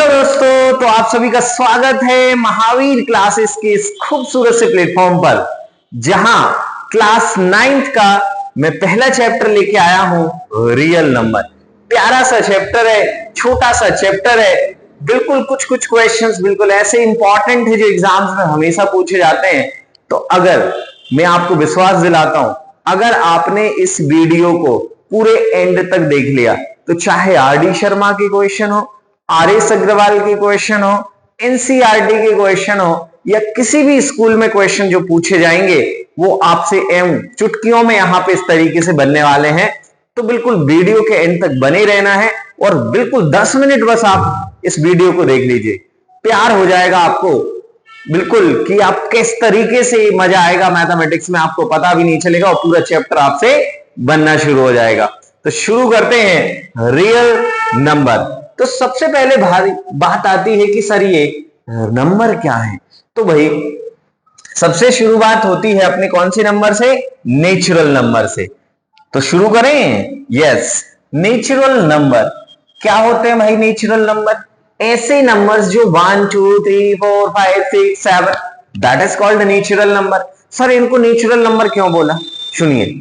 Hello दोस्तों, तो आप सभी का स्वागत है महावीर क्लासेस के इस खूबसूरत से प्लेटफॉर्म पर, जहां क्लास 9th का मैं पहला चैप्टर लेके आया हूं, रियल नंबर। प्यारा सा चैप्टर है, छोटा सा चैप्टर है, बिल्कुल कुछ कुछ क्वेश्चंस बिल्कुल ऐसे इंपॉर्टेंट है जो एग्जाम्स में हमेशा पूछे जाते हैं। तो अगर मैं आपको विश्वास दिलाता हूं, अगर आपने इस वीडियो को पूरे एंड तक देख लिया तो चाहे आर.डी. शर्मा के क्वेश्चन हो, आर.एस. अग्रवाल के क्वेश्चन हो, एनसीईआरटी के क्वेश्चन हो, या किसी भी स्कूल में क्वेश्चन जो पूछे जाएंगे वो आपसे एम चुटकियों में यहां पे इस तरीके से बनने वाले हैं। तो बिल्कुल वीडियो के एंड तक बने रहना है और बिल्कुल 10 मिनट बस आप इस वीडियो को देख लीजिए, प्यार हो जाएगा आपको बिल्कुल कि आप किस तरीके से मजा आएगा मैथमेटिक्स में, आपको पता भी नहीं चलेगा और पूरा चैप्टर आपसे बनना शुरू हो जाएगा। तो शुरू करते हैं रियल नंबर। तो सबसे पहले भारी बात आती है कि सर ये नंबर क्या है। तो भाई सबसे शुरुआत होती है अपने कौन से नंबर से? नेचुरल नंबर से। तो शुरू करें। यस, नेचुरल नंबर क्या होते हैं भाई? नेचुरल नंबर ऐसे नंबर्स जो 1 2 3 4 5 6 7, that is called natural number. Sir इनको नेचुरल नंबर क्यों बोला? सुनिए,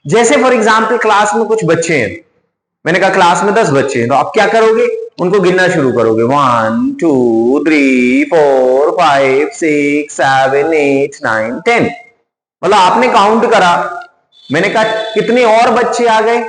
जैसे फॉर एग्जाम्पल क्लास में कुछ बच्चे हैं, मैंने कहा क्लास में 10 बच्चे हैं, तो आप क्या करोगे? उनको गिनना शुरू करोगे, 1 2 3 4 5 6 7 8 9 10। मतलब आपने काउंट करा, मैंने कहा कितने और बच्चे आ गए?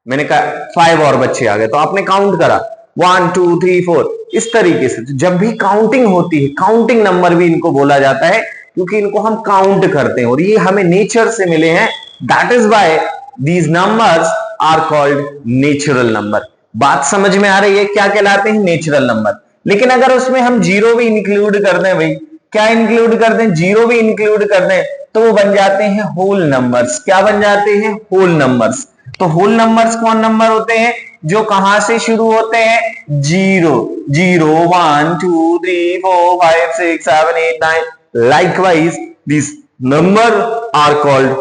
मैंने कहा 5 और बच्चे आ गए। तो आपने काउंट करा 1 2 3 4 इस तरीके से। तो जब भी काउंटिंग होती है, काउंटिंग नंबर भी इनको बोला जाता है, क्योंकि इनको हम काउंट करते हैं और ये हमें नेचर से मिले हैं। That is why these numbers are called natural number. बात समझ में आ रही है? क्या कहलाते हैं? Natural number. लेकिन अगर उसमें हम जीरो भी इंक्लूड कर दें, भाई क्या इंक्लूड कर दें? जीरो भी इंक्लूड कर दें तो वो बन जाते हैं होल नंबर्स। क्या बन जाते हैं? Whole numbers. तो होल नंबर्स कौन नंबर होते हैं? जो कहां से शुरू होते हैं? 0 0 1 2 3 4 5 6 7 8 9। Likewise this number are called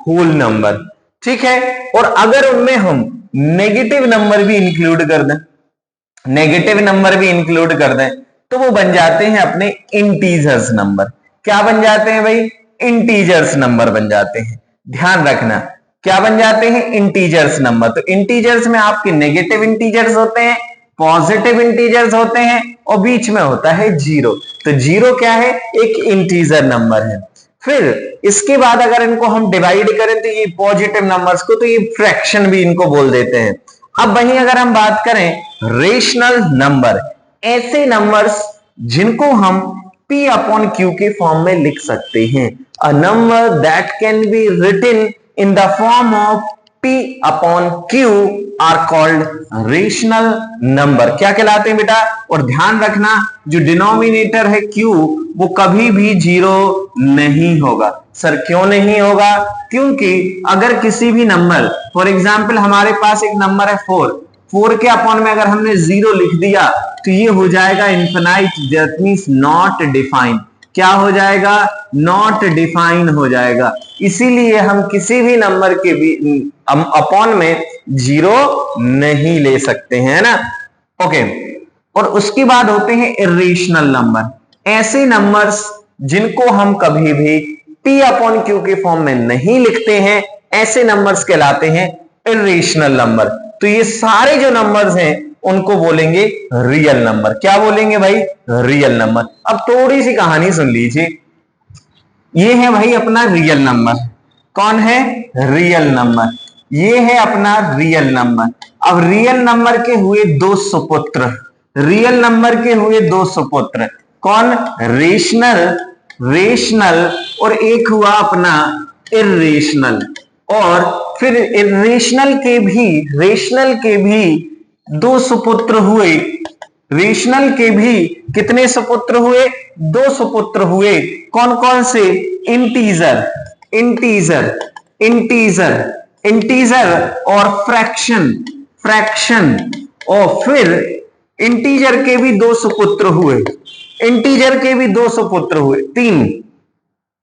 whole number. ठीक है। और अगर उनमें हम नेगेटिव नंबर भी इंक्लूड कर दें, नेगेटिव नंबर भी इंक्लूड कर दें, तो वो बन जाते हैं अपने इंटीजर्स नंबर। क्या बन जाते हैं भाई? इंटीजर्स नंबर बन जाते हैं। ध्यान रखना, क्या बन जाते हैं? Integers number. तो इंटीजर्स में आपके नेगेटिव इंटीजर्स होते हैं, पॉजिटिव इंटीजर्स होते हैं और बीच में होता है जीरो। तो जीरो क्या है? एक इंटीजर नंबर है। फिर इसके बाद अगर इनको हम डिवाइड करें तो ये पॉजिटिव नंबर्स को, तो ये फ्रैक्शन भी इनको बोल देते हैं। अब वहीं अगर हम बात करें रेशनल नंबर, ऐसे नंबर्स जिनको हम P अपॉन Q के फॉर्म में लिख सकते हैं। A number that can be written in the form of P upon Q are called rational number. क्या कहलाते हैं बेटा? और ध्यान रखना, जो डिनोमिनेटर है Q वो कभी भी जीरो नहीं होगा। सर क्यों नहीं होगा? क्योंकि अगर किसी भी नंबर, फॉर एग्जाम्पल हमारे पास एक नंबर है 4 के अपॉन में अगर हमने 0 लिख दिया तो ये हो जाएगा infinite, that means not define. क्या हो जाएगा? नॉट डिफाइन हो जाएगा। इसीलिए हम किसी भी नंबर के भी अपॉन में 0 नहीं ले सकते हैं, है ना? ओके। और उसके बाद होते हैं इरेशनल नंबर, ऐसे नंबर्स जिनको हम कभी भी P अपॉन Q के फॉर्म में नहीं लिखते हैं, ऐसे नंबर्स कहलाते हैं इरेशनल नंबर। तो ये सारे जो नंबर्स हैं उनको बोलेंगे रियल नंबर। क्या बोलेंगे भाई? Real number. अब थोड़ी सी कहानी सुन लीजिए। ये है भाई अपना रियल नंबर। कौन है? Real number. ये है अपना रियल नंबर। अब रियल नंबर के हुए दो सुपुत्र, रियल नंबर के हुए दो सुपुत्र। कौन? रेशनल, रेशनल, और एक हुआ अपना इरेशनल। और फिर इरेशनल के भी, रेशनल के भी दो सुपुत्र हुए। रेशनल के भी कितने सुपुत्र हुए? दो सुपुत्र हुए। कौन कौन से? इंटीजर, इंटीजर, इंटीजर, इंटीजर और फ्रैक्शन, फ्रैक्शन। और फिर इंटीजर के भी दो सुपुत्र हुए, इंटीजर के भी दो सुपुत्र हुए, 3।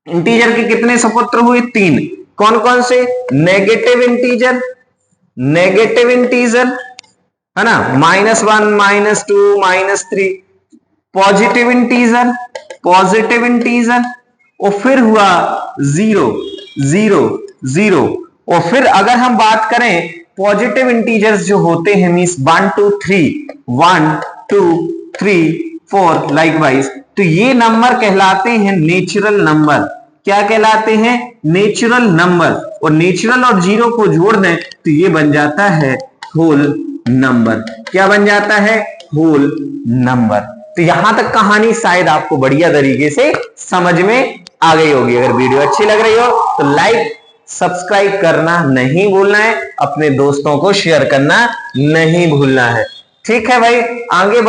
इंटीजर के कितने सुपुत्र हुए? 3। कौन कौन से? नेगेटिव इंटीजर, नेगेटिव इंटीजर, है ना, -1 -2 -3 पॉजिटिव इंटीजर और फिर हुआ 0 0 0 और फिर अगर हम बात करें पॉजिटिव इंटीजर्स जो होते हैं मींस 1 2 3 4 लाइकवाइज, तो ये नंबर कहलाते हैं नेचुरल नंबर। क्या कहलाते हैं? Natural number. और नेचुरल और जीरो को जोड़ दें तो ये बन जाता है होल नंबर। क्या बन जाता है? Whole number. तो यहां तक कहानी शायद आपको बढ़िया तरीके से समझ में आ गई होगी। अगर वीडियो अच्छी लग रही हो तो लाइक सब्सक्राइब करना नहीं भूलना है, अपने दोस्तों को शेयर करना नहीं भूलना है। ठीक है भाई, आगे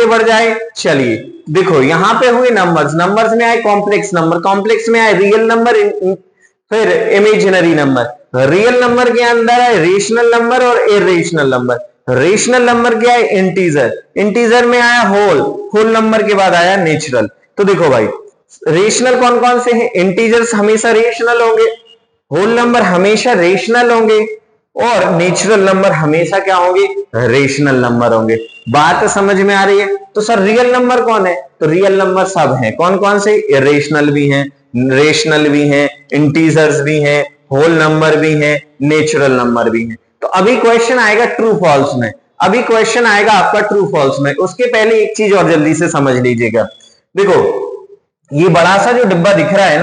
बढ़ जाए। चलिए देखो यहां पे हुए नंबर्स में आए कॉम्प्लेक्स में आए रियल नंबर, फिर इमेजिनरी नंबर। रियल नंबर के अंदर है रेशनल नंबर और इरेशनल नंबर। रेशनल नंबर क्या है? इंटीजर में आया होल नंबर के बाद आया नेचुरल। तो देखो भाई रेशनल कौन कौन से हैं? इंटीजर्स हमेशा रेशनल होंगे, होल नंबर हमेशा रेशनल होंगे और नेचुरल नंबर हमेशा क्या होंगे? रेशनल नंबर होंगे। बात समझ में आ रही है? तो सर रियल नंबर कौन है? तो रियल नंबर सब हैं। कौन कौन से? इरेशनल भी हैं, रेशनल भी हैं, इंटीजर्स भी हैं, होल नंबर भी हैं, नेचुरल नंबर भी हैं। तो अभी क्वेश्चन आएगा ट्रू फॉल्स में, आपका ट्रू फॉल्स में। उसके पहले एक चीज और जल्दी से समझ लीजिएगा। देखो ये बड़ा सा जो डिब्बा दिख रहा है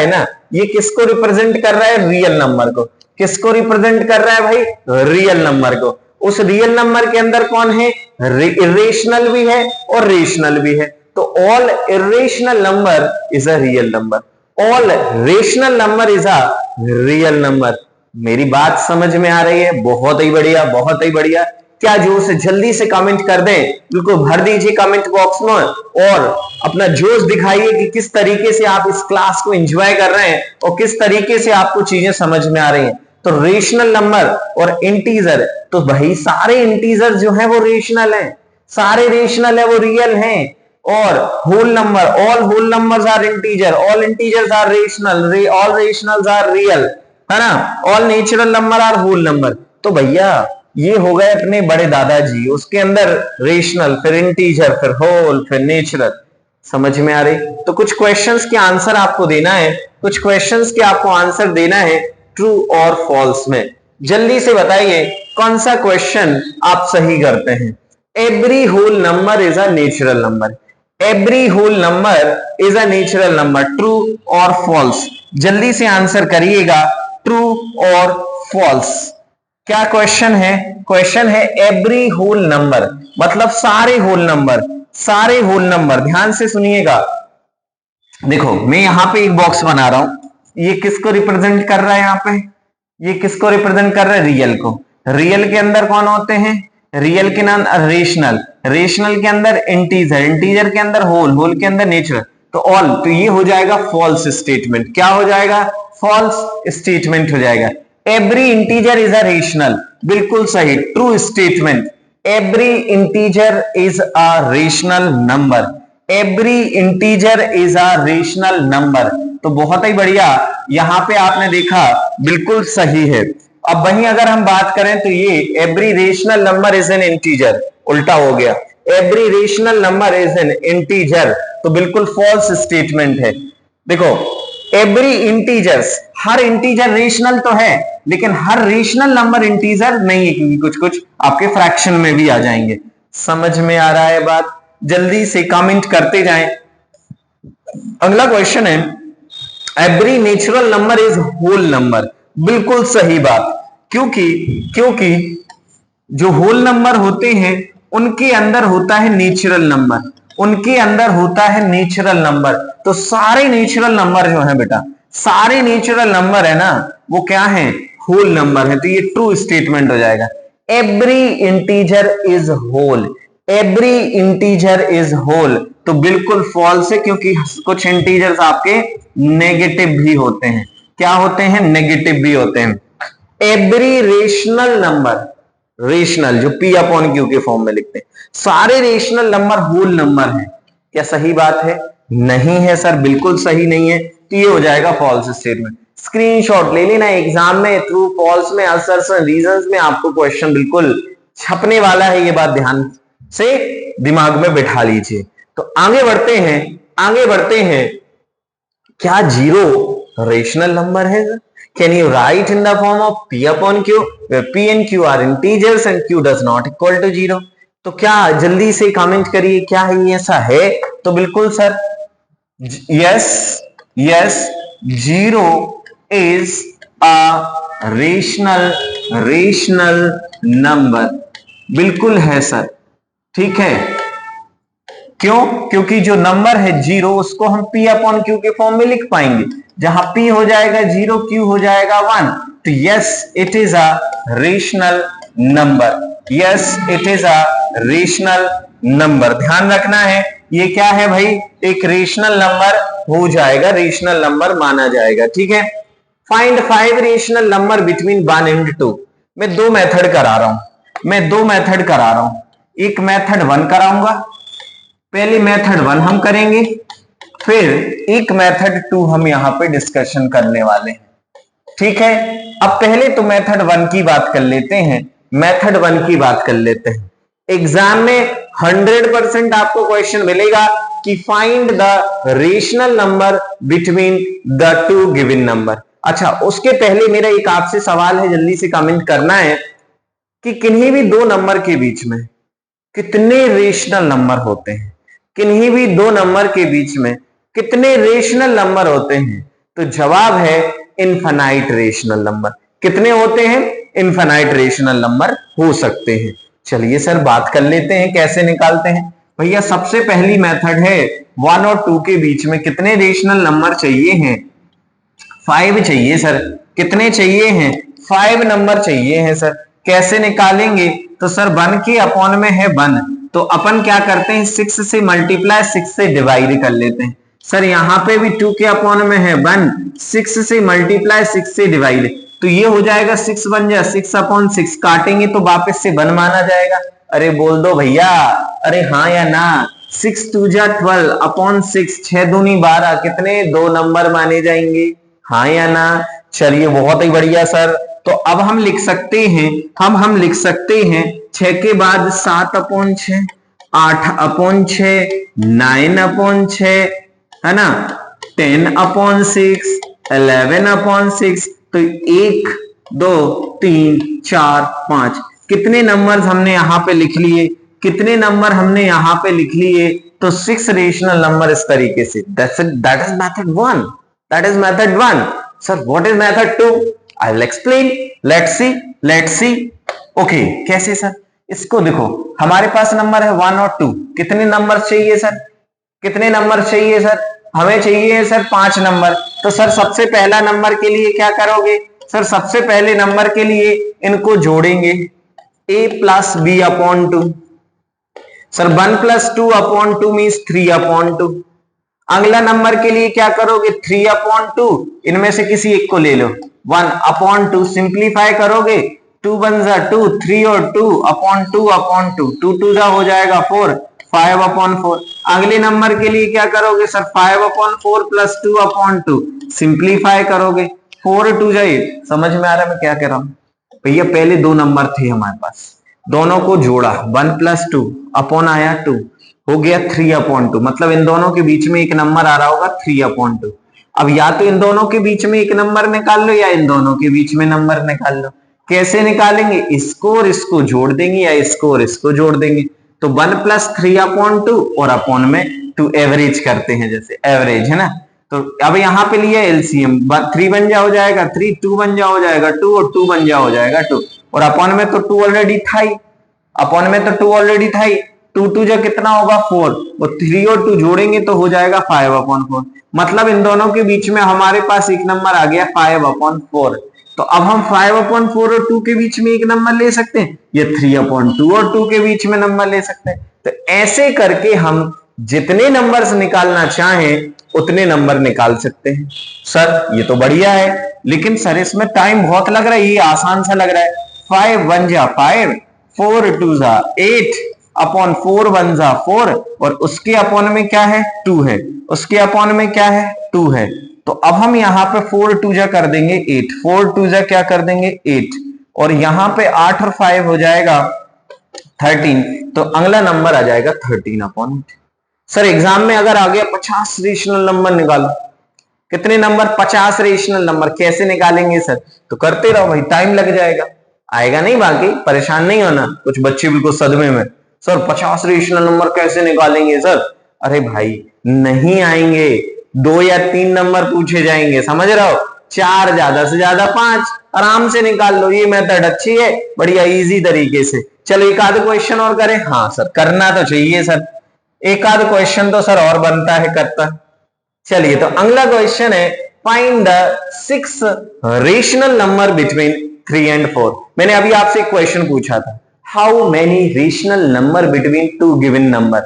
ना, ये किसको रिप्रेजेंट कर रहा है? रियल नंबर को। किसको रिप्रेजेंट कर रहा है भाई? रियल नंबर को। उस रियल नंबर के अंदर कौन है? इरेशनल भी है और रेशनल भी है। तो all irrational number is a real number, all rational number is a real number. मेरी बात समझ में आ रही है? बहुत ही बढ़िया। क्या जोश है? जल्दी से कमेंट कर दें, बिल्कुल भर दीजिए कमेंट बॉक्स में और अपना जोश दिखाइए कि किस तरीके से आप इस क्लास को एंजॉय कर रहे हैं और किस तरीके से आपको चीजें समझ में आ रही हैं। तो रेशनल नंबर और इंटीजर, तो भाई सारे इंटीजर जो है वो रेशनल हैं, सारे रेशनल है वो रियल हैं। और whole number, all whole numbers are integer, all integers are rational, all rationals are real, है ना। All natural number are whole number. तो भैया ये हो गए अपने बड़े दादाजी, उसके अंदर रेशनल, फिर इंटीजर, फिर होल, फिर नेचुरल। समझ में आ रही? तो कुछ क्वेश्चंस के आंसर आपको देना है, ट्रू और फॉल्स में। जल्दी से बताइए कौन सा क्वेश्चन आप सही करते हैं? Every whole number is a natural number, every whole number is a natural number, true और फॉल्स? जल्दी से आंसर करिएगा, ट्रू और फॉल्स। क्या क्वेश्चन है? क्वेश्चन है एवरी होल नंबर, मतलब सारे होल नंबर। ध्यान से सुनिएगा। देखो मैं यहां पे एक बॉक्स बना रहा हूं, ये किसको रिप्रेजेंट कर रहा है? यहाँ पे ये किसको रिप्रेजेंट कर रहा है? रियल को। रियल के अंदर कौन होते हैं? रियल के नाम रेशनल के अंदर इंटीजर के अंदर होल के अंदर नेचुरल। तो ऑल, तो ये हो जाएगा फॉल्स स्टेटमेंट। क्या हो जाएगा? फॉल्स स्टेटमेंट हो जाएगा। Every integer is a rational, बिल्कुल सही, true statement. Every integer is a rational number, every integer is a rational number. तो बहुत ही बढ़िया, यहां पे आपने देखा बिल्कुल सही है। अब वहीं अगर हम बात करें तो ये every rational number is an integer, उल्टा हो गया, every rational number is an integer, तो बिल्कुल फॉल्स स्टेटमेंट है। देखो एवरी इंटीजर्स, हर इंटीजर रेशनल तो है लेकिन हर रेशनल नंबर इंटीजर नहीं है, क्योंकि कुछ कुछ आपके फ्रैक्शन में भी आ जाएंगे। समझ में आ रहा है बात? जल्दी से कमेंट करते जाएं। अगला क्वेश्चन है every natural number is whole number, बिल्कुल सही बात। क्योंकि जो होल नंबर होते हैं उनके अंदर होता है नेचुरल नंबर, तो सारे नेचुरल नंबर जो है बेटा, सारे नेचुरल नंबर है ना, वो क्या है? होल नंबर है। तो ये ट्रू स्टेटमेंट हो जाएगा। Every integer is whole, every integer is whole, तो बिल्कुल फॉल्स है, क्योंकि कुछ इंटीजर्स आपके नेगेटिव भी होते हैं। क्या होते हैं? नेगेटिव भी होते हैं। एवरी रेशनल नंबर, रेशनल जो P अपॉन Q के फॉर्म में लिखते हैं, सारे रेशनल नंबर होल नंबर हैं। क्या सही बात है? नहीं है सर, बिल्कुल सही नहीं है। तो ये हो जाएगा फॉल्स स्टेटमेंट। स्क्रीनशॉट ले लेना। एग्जाम में ट्रू फॉल्स में असर्शन रीजंस में आपको क्वेश्चन बिल्कुल छपने वाला है, ये बात ध्यान से दिमाग में बिठा लीजिए। तो आगे बढ़ते हैं। क्या जीरो रेशनल नंबर है? Can you right in the form of p upon q where p and q are integers and q does not equal to 0? तो क्या जल्दी से कमेंट करिए, क्या है ऐसा है? तो बिल्कुल sir, yes zero is a rational number, बिल्कुल है सर। ठीक है, क्यों? क्योंकि जो नंबर है जीरो उसको हम p अपॉन q के फॉर्म में लिख पाएंगे, जहां p हो जाएगा 0, q हो जाएगा 1। तो yes it is a rational number, yes it is a rational number. ध्यान रखना है, ये क्या है भाई? एक रेशनल नंबर हो जाएगा, रेशनल नंबर माना जाएगा। ठीक है, find 5 rational number between 1 and 2। मैं दो मेथड करा रहा हूं, एक मेथड 1 कराऊंगा, पहले मेथड 1 हम करेंगे, फिर एक मेथड 2 हम यहां पे डिस्कशन करने वाले हैं। ठीक है, अब पहले तो मेथड 1 की बात कर लेते हैं। एग्जाम में 100% आपको क्वेश्चन मिलेगा कि find the rational number between the two given number. अच्छा, उसके पहले मेरा एक आपसे सवाल है, जल्दी से कमेंट करना है कि किन्हीं भी दो नंबर के बीच में कितने रेशनल नंबर होते हैं? किन्हीं भी दो नंबर के बीच में कितने रेशनल नंबर होते हैं? तो जवाब है इनफाइनाइट रेशनल नंबर। कितने होते हैं? इनफाइनाइट रेशनल नंबर हो सकते हैं। चलिए सर, बात कर लेते हैं कैसे निकालते हैं। भैया सबसे पहली मेथड है 1 और 2 के बीच में कितने रेशनल नंबर चाहिए हैं? 5 चाहिए सर। कितने चाहिए हैं? 5 नंबर चाहिए हैं सर। कैसे निकालेंगे? तो सर 1 के अपॉन में है 1, तो अपन क्या करते हैं, 6 से मल्टीप्लाई 6 से डिवाइड कर लेते हैं। सर यहां पे भी 2 के अपॉन में है 1, 6 से मल्टीप्लाई 6 से डिवाइड, तो ये हो जाएगा 6 बन जाए 6 अपॉन 6, काटेंगे तो वापस से 1 माना जाएगा। अरे बोल दो भैया, अरे हाँ या ना। 6 2 जा 12 अपॉन 6, 6 दूनी 12, कितने? 2 नंबर माने जाएंगे, हाँ या ना? चलिए बहुत ही बढ़िया सर। तो अब हम लिख सकते हैं, हम लिख सकते हैं 6 के बाद 7 अपॉन 6, 8 अपॉन 6, 9 अपॉन 6, है ना, 10 अपॉन 6, 11 अपॉन 6। तो 1 2 3 4 5 कितने नंबर हमने यहां पे लिख लिए? तो 6 रेशनल नंबर इस तरीके से। That is method 1। Sir what is method 2? I will explain. Let's see. Okay, कैसे सर? इसको देखो, हमारे पास नंबर है 1 और 2। कितने नंबर चाहिए सर? हमें चाहिए सर 5 नंबर। तो सर सबसे पहला नंबर के लिए क्या करोगे? सर सबसे पहले नंबर के लिए इनको जोड़ेंगे, a plus b upon 2। Sir 1 plus 2 upon 2 means 3 upon 2। अगला नंबर के लिए क्या करोगे? 3 अपॉन 2, इनमें से किसी एक को ले लो। 1 अपॉन 2 सिंप्लीफाई करोगे, 2 1 जा 2, 3 और 2 अपॉन 2 अपॉन 2, 2 2 जा हो जाएगा 4, 5 अपॉन 4। अगले नंबर के लिए क्या करोगे? Sir 5 upon 4 plus 2 upon 2, simplify करोगे, 4 2 जा 8। समझ में आ रहा है मैं क्या कह रहा हूं? भैया पहले दो नंबर थे हमारे पास, दोनों को जोड़ा, 1 प्लस 2 अपॉन आया 2, हो गया 3 अपॉन 2। मतलब इन दोनों के बीच में एक नंबर आ रहा होगा 3 अपॉन 2। अब या तो इन दोनों के बीच में एक नंबर निकाल लो या इन दोनों के बीच में नंबर निकाल लो। कैसे निकालेंगे? इसको और इसको जोड़ देंगे या इसको और इसको जोड़ देंगे। तो 1 प्लस 3 अपॉन 2 और अपॉन में 2 एवरेज करते हैं, जैसे एवरेज है ना। तो अब यहां पे लिया एलसीएम, 3 बन जा हो जाएगा 3, 2 बन जा हो जाएगा 2 और 2 बन जा हो जाएगा 2, और अपॉन में तो 2 ऑलरेडी था ही, 2 2 जा कितना होगा 4, और 3 और 2 जोड़ेंगे तो हो जाएगा 5 अपॉन 4। मतलब इन दोनों के बीच में हमारे पास एक नंबर आ गया 5 अपॉन 4। तो अब हम 5 अपॉन 4 और 2 के बीच में एक नंबर ले सकते हैं, या 3 अपॉन 2 और 2 के बीच में नंबर ले सकते हैं। तो ऐसे करके हम जितने नंबर्स निकालना चाहें उतने नंबर निकाल सकते हैं। सर ये तो बढ़िया है, लेकिन सर इसमें टाइम बहुत लग रहा है, ये आसान सा लग रहा है। 5 1 जा 5, 4 2 जा 8 अपॉन 4 1 जा 4, और उसके अपॉन में क्या है 2 है, उसके अपॉन में क्या है 2 है। तो अब हम यहाँ पे 4 2 जा कर देंगे 8, 4 2 जा क्या कर देंगे 8, और यहाँ पे 8 और 5 हो जाएगा 13, तो अगला नंबर आ जाएगा 13/8। सर एग्जाम में अगर आ गया 50 रेशनल नंबर निकालो, कितने नंबर 50 रेशनल नंबर, कैसे निकालेंगे सर? तो करते रहो भाई, टाइम लग जाएगा, आएगा नहीं, बाकी परेशान नहीं होना। कुछ बच्चे बिल्कुल सदमे में, सर 50 रेशनल नंबर कैसे निकालेंगे सर? अरे भाई नहीं आएंगे, 2 या 3 नंबर पूछे जाएंगे, समझ रहे हो? 4 ज्यादा से ज्यादा 5, आराम से निकाल लो। ये मेथड अच्छी है, बढ़िया इजी तरीके से। चलो एक आध क्वेश्चन और करें। हाँ सर करना तो चाहिए सर, एक आध क्वेश्चन तो सर और बनता है करता। चलिए तो अगला क्वेश्चन है, find the 6 rational number between 3 and 4। मैंने अभी आपसे एक क्वेश्चन पूछा था, how many rational number between 2 given number,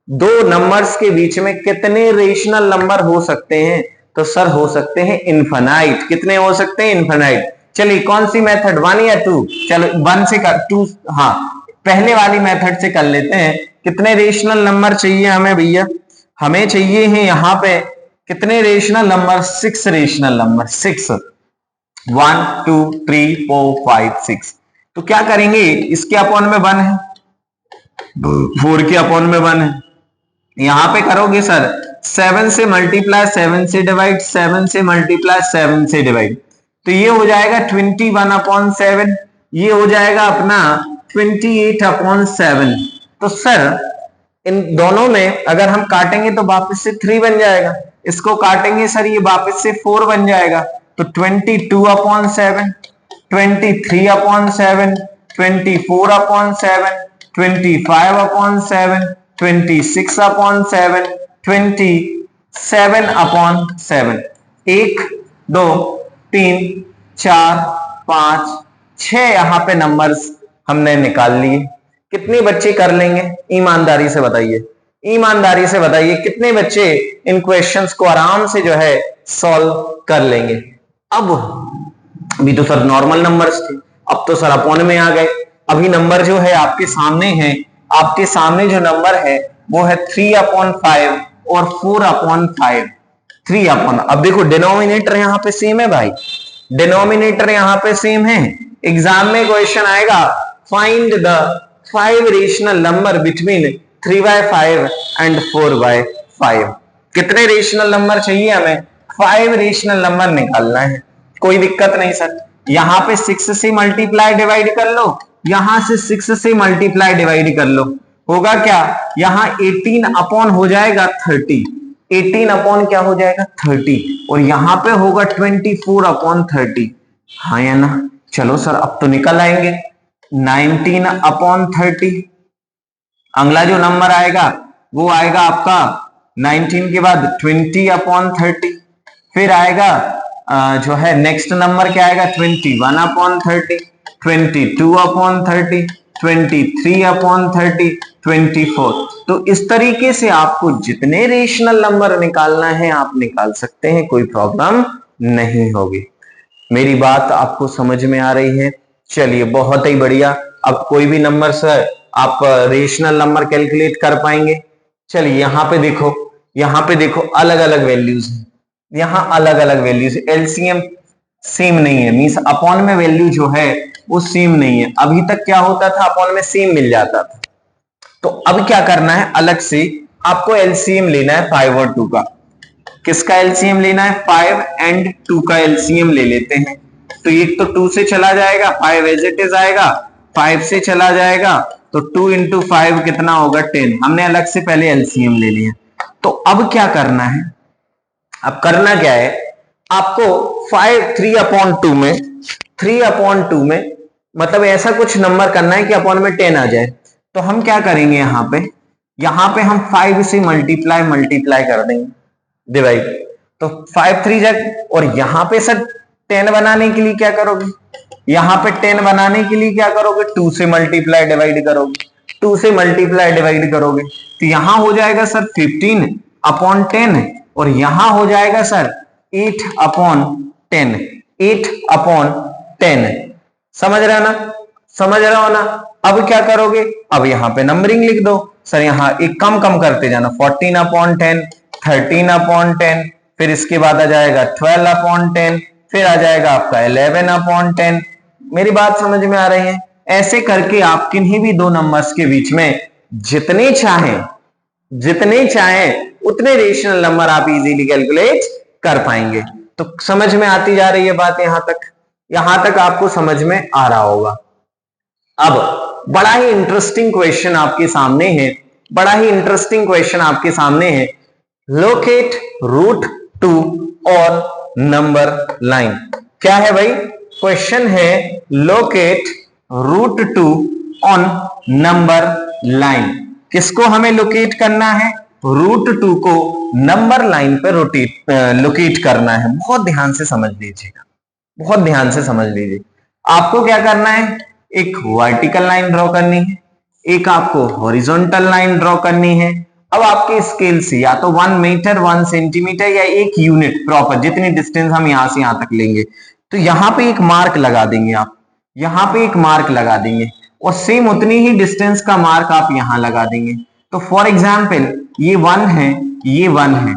दो नंबर्स के बीच में कितने रेशनल नंबर हो सकते हैं? तो सर हो सकते हैं इनफाइनाइट। कितने हो सकते हैं? इनफाइनाइट। चलिए कौन सी मेथड, 1 या 2? चलो 1 से कर 2, हाँ पहले वाली मेथड से कर लेते हैं। कितने रेशनल नंबर चाहिए हमें भैया? हमें चाहिए हैं यहाँ पे कितने रेशनल नंबर? 6 rational number, 6, 1 2 3 4 5 6। तो क्या करेंगे, इसके अपॉन में 1 है, 4 के अपॉन में 1 है, यहां पे करोगे सर 7 से मल्टीप्लाई 7 से डिवाइड, 7 से मल्टीप्लाई 7 से डिवाइड, तो ये हो जाएगा 21/7, ये हो जाएगा अपना 28/7। तो सर इन दोनों में अगर हम काटेंगे तो वापस से 3 बन जाएगा, इसको काटेंगे सर ये वापस से 4 बन जाएगा, तो 22/7, 23/7, 24/7, 25/7, 26/7, 27/7। 1 2 3 4 5 6 यहां पे नंबर्स हमने निकाल लिए। कितने बच्चे कर लेंगे? ईमानदारी से बताइए, ईमानदारी से बताइए कितने बच्चे इन क्वेश्चंस को आराम से जो है सॉल्व कर लेंगे? अब अभी तो सर नॉर्मल नंबर्स थे, अब तो सर अपॉन में आ गए। अभी नंबर जो है आपके सामने है, आपके सामने जो नंबर है वो है 3/5 और 4/5। 3/, अब देखो डिनोमिनेटर यहाँ पे सेम है भाई, डिनोमिनेटर यहाँ पे सेम है। एग्जाम में क्वेश्चन आएगा find the 5 rational number between 3/5 and 4/5। कितने रेशनल नंबर चाहिए हमें? 5 रेशनल नंबर निकालना है। कोई दिक्कत नहीं सर, यहां पे 6 से मल्टीप्लाई डिवाइड कर लो, यहां से 6 से मल्टीप्लाई डिवाइड कर लो, होगा क्या? यहां 18 अपॉन हो जाएगा 30, 18 अपॉन क्या हो जाएगा 30, और यहां पे होगा 24/30। हाँ या ना? चलो सर अब तो निकल आएंगे 19/30। अगला जो नंबर आएगा वो आएगा आपका 19 के बाद 20/30, फिर आएगा जो है नेक्स्ट नंबर क्या आएगा 21/30, 22/30, 23/30, 24। तो इस तरीके से आपको जितने रेशनल नंबर निकालना है आप निकाल सकते हैं, कोई प्रॉब्लम नहीं होगी। मेरी बात आपको समझ में आ रही है? चलिए बहुत ही बढ़िया। अब कोई भी नंबर सर आप रेशनल नंबर कैलकुलेट कर पाएंगे? चलिए यहाँ पे देखो, यहाँ पे देखो अलग अलग वैल्यूज हैं, यहाँ अलग अलग वैल्यूज, एलसीएम सेम नहीं है, मींस अपॉन में वैल्यू जो है वो सेम नहीं है। अभी तक क्या होता था, अपॉन में सेम मिल जाता था, तो अब क्या करना है, अलग से आपको एलसीएम लेना है 5 और 2 का। किसका एलसीएम लेना है? 5 and 2 का एलसीएम ले लेते हैं। तो एक तो 2 से चला जाएगा, 5 एज इट इज आएगा, 5 से चला जाएगा तो 2 into 5 कितना होगा 10। हमने अलग से पहले एलसीएम ले लिया। तो अब क्या करना है, अब करना क्या है आपको 3/2 में, 3/2 में मतलब ऐसा कुछ नंबर करना है कि अपॉन में 10 आ जाए। तो हम क्या करेंगे, यहाँ पे हम 5 से मल्टीप्लाई कर देंगे डिवाइड, तो 5 3 जग, और यहाँ पे सर 10 बनाने के लिए क्या करोगे, यहाँ पे 10 बनाने के लिए क्या करोगे, 2 से मल्टीप्लाई डिवाइड करोगे, 2 से मल्टीप्लाई डिवाइड करोगे, तो यहां हो जाएगा सर 15/10, और यहां हो जाएगा सर 8/10, 8/10। समझ रहे हो ना, समझ रहे हो ना? अब क्या करोगे, अब यहाँ पे नंबरिंग लिख दो सर, यहाँ एक कम करते जाना, 14/10, 13/10, फिर इसके बाद आ जाएगा 12/10, फिर आ जाएगा आपका 11/10। मेरी बात समझ में आ रही है? ऐसे करके आप किन्हीं भी दो नंबर्स के बीच में जितने चाहें उतने रेशनल नंबर आप इजीली कैलकुलेट कर पाएंगे। तो समझ में आती जा रही है बात? यहां तक आपको समझ में आ रहा होगा। अब बड़ा ही इंटरेस्टिंग क्वेश्चन आपके सामने है, लोकेट रूट 2 और नंबर लाइन। क्या है भाई? क्वेश्चन है locate root 2 on number line. किसको हमें लोकेट करना है? रूट 2 को नंबर लाइन पे लोकेट करना है। बहुत ध्यान से समझ लीजिए। आपको क्या करना है? एक वर्टिकल लाइन ड्रॉ करनी है, एक आपको हॉरिजॉन्टल लाइन ड्रॉ करनी है। अब आपके स्केल से या तो 1 मीटर 1 सेंटीमीटर या 1 यूनिट प्रॉपर, जितनी डिस्टेंस हम यहां से यहां तक लेंगे, तो यहां पे एक मार्क लगा देंगे आप, और सेम उतनी ही डिस्टेंस का मार्क आप यहां लगा देंगे। तो फॉर एग्जाम्पल ये 1 है, ये 1 है,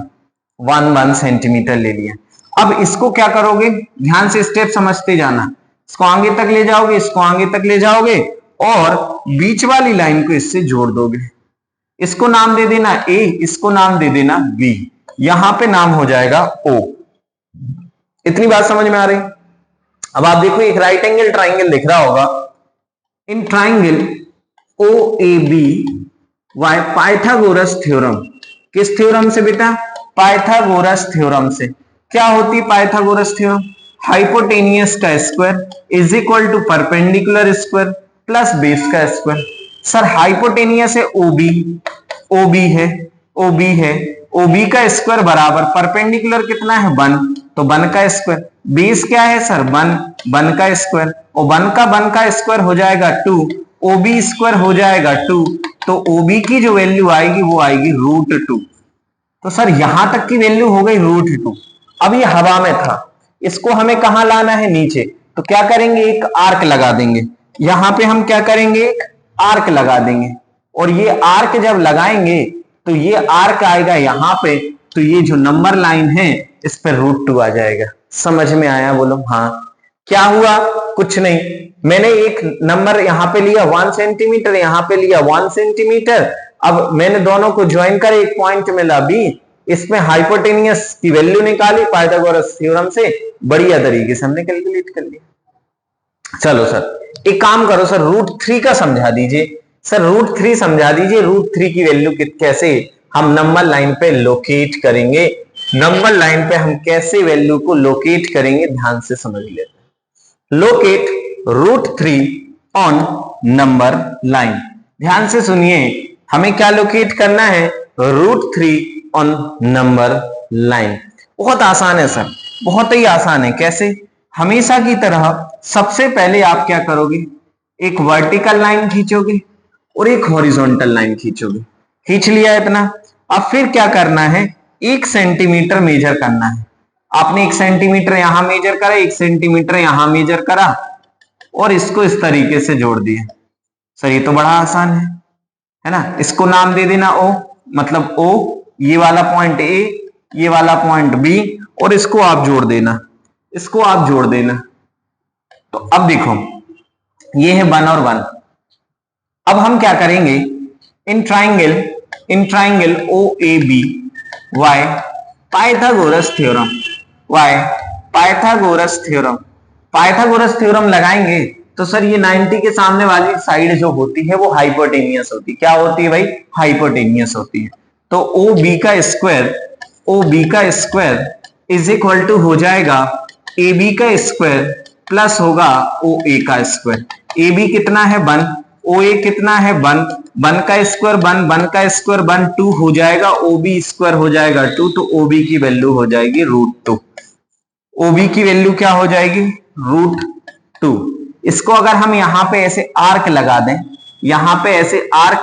1 सेंटीमीटर ले लिया। अब इसको क्या करोगे? ध्यान से स्टेप समझते जाना। इसको आगे तक ले जाओगे, इसको आगे तक ले जाओगे और बीच वाली लाइन को इससे जोड़ दोगे। इसको नाम दे देना ए, इसको नाम दे देना बी, यहां पे नाम हो जाएगा ओ। इतनी बात समझ में आ रही? अब आप देखो एक राइट एंगल ट्राइंगल दिख रहा होगा। In triangle O A B by Pythagoras theorem, किस थ्योरम से बेटा? पाइथागोरस थ्योरम से। क्या होती है पाइथागोरस थ्योरम? हाइपोटेनियस का square is equal to perpendicular square plus base का स्क्वायर। सर हाइपोटेनियस है ओबी है, ओबी का स्क्वायर बराबर परपेंडिकुलर कितना है 1, तो 1 का स्क्वायर। बेस क्या है सर? 1 का स्क्वायर, और 1 का स्क्वायर हो जाएगा 2, ओबी स्क्वायर हो जाएगा 2, तो ओबी की जो वैल्यू आएगी वो आएगी रूट 2। तो सर यहां तक की वैल्यू हो गई रूट 2। अब ये हवा में था, इसको हमें कहां लाना है? नीचे। तो क्या करेंगे? एक आर्क लगा देंगे। यहां पे हम क्या करेंगे? एक आर्क लगा देंगे, और ये आर्क जब लगाएंगे तो ये आर्क आएगा यहां पे, तो ये जो नंबर लाइन है इस पे रूट 2 आ जाएगा। समझ में आया? बोलो हाँ। क्या हुआ? कुछ नहीं, मैंने एक नंबर यहां पे लिया 1 सेंटीमीटर, यहां पे लिया 1 सेंटीमीटर। अब मैंने दोनों को ज्वाइन कर एक पॉइंट मिला बी, इसमें हाइपोटेनियस की वैल्यू निकाली पाइथागोरस थ्योरम से, बढ़िया तरीके से हमने कैलकुलेट कर लिया। चलो सर एक काम करो सर, रूट 3 का समझा दीजिए। सर रूट 3 समझा दीजिए, रूट 3 की वैल्यू कैसे हम नंबर लाइन पे लोकेट करेंगे? नंबर लाइन पे हम कैसे वैल्यू को लोकेट करेंगे? ध्यान से समझ लेते हैं। Locate root 3 on number line. ध्यान से सुनिए, हमें क्या लोकेट करना है? Root 3 on number line. बहुत आसान है सर, बहुत ही आसान है। कैसे? हमेशा की तरह सबसे पहले आप क्या करोगे? एक वर्टिकल लाइन खींचोगे और एक हॉरिजॉन्टल लाइन खींचोगे। खींच लिया इतना। अब फिर क्या करना है? 1 सेंटीमीटर मेजर करना है। आपने 1 सेंटीमीटर यहां मेजर करा, 1 सेंटीमीटर यहां मेजर करा और इसको इस तरीके से जोड़ दिया। सर ये तो बड़ा आसान है ना? इसको नाम दे देना ओ, मतलब ओ, ये वाला पॉइंट ए, ये वाला पॉइंट बी, और इसको आप जोड़ देना, तो अब देखो ये है 1 और 1। अब हम क्या करेंगे? In triangle O A B by Pythagoras theorem लगाएंगे तो सर ये 90 के सामने वाली साइड जो होती है वो हाइपोटेनियस होती है। क्या होती है भाई? हाइपोटेनियस होती है। तो ओ बी का स्क्वायर इज इक्वल टू हो जाएगा ए बी का स्क्वायर प्लस होगा ओ ए का स्क्वायर। ए बी कितना है 1, ओ ए कितना है 1, 1 का स्क्वायर 1, 1 का स्क्वायर 1, 2 हो जाएगा, ओ बी स्क्वायर हो जाएगा 2, तो ओ बी की वैल्यू हो जाएगी रूट 2। ओ बी की वैल्यू क्या हो जाएगी? रूट 2। इसको अगर हम यहां पे ऐसे आर्क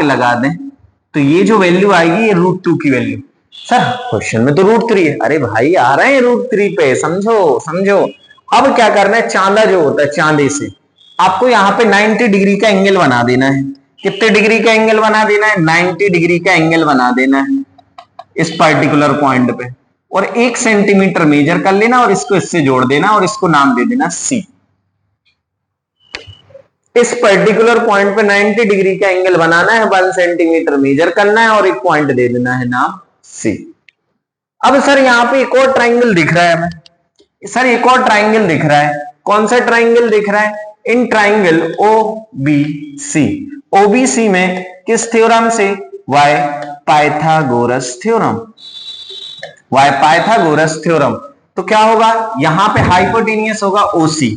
लगा दें, तो ये जो वैल्यू आएगी ये रूट 2 की वैल्यू। सर क्वेश्चन में तो रूट 3 है। अरे भाई आ रहे हैं रूट 3 पे, समझो। अब क्या करना है? चांदा जो होता है, चांदे से आपको यहाँ पे 90 डिग्री का एंगल बना देना है। कितने डिग्री का एंगल बना देना है? 90 डिग्री का एंगल बना देना है इस पर्टिकुलर पॉइंट पे। और 1 सेंटीमीटर मेजर कर लेना और इसको इससे जोड़ देना और इसको नाम दे देना सी। इस पर्टिकुलर पॉइंट पे 90 डिग्री का एंगल बनाना है, 1 सेंटीमीटर मेजर करना है और एक पॉइंट दे देना है नाम सी। अब सर यहां पे एक और ट्राइंगल दिख रहा है हमें, सर एक और ट्राइंगल दिख रहा है। कौन सा ट्राइंगल दिख रहा है? In triangle OBC. ओबीसी में किस थ्योरम से? By Pythagoras theorem. By Pythagoras theorem. तो क्या होगा? यहां पे हाइपोटेनियस होगा ओसी,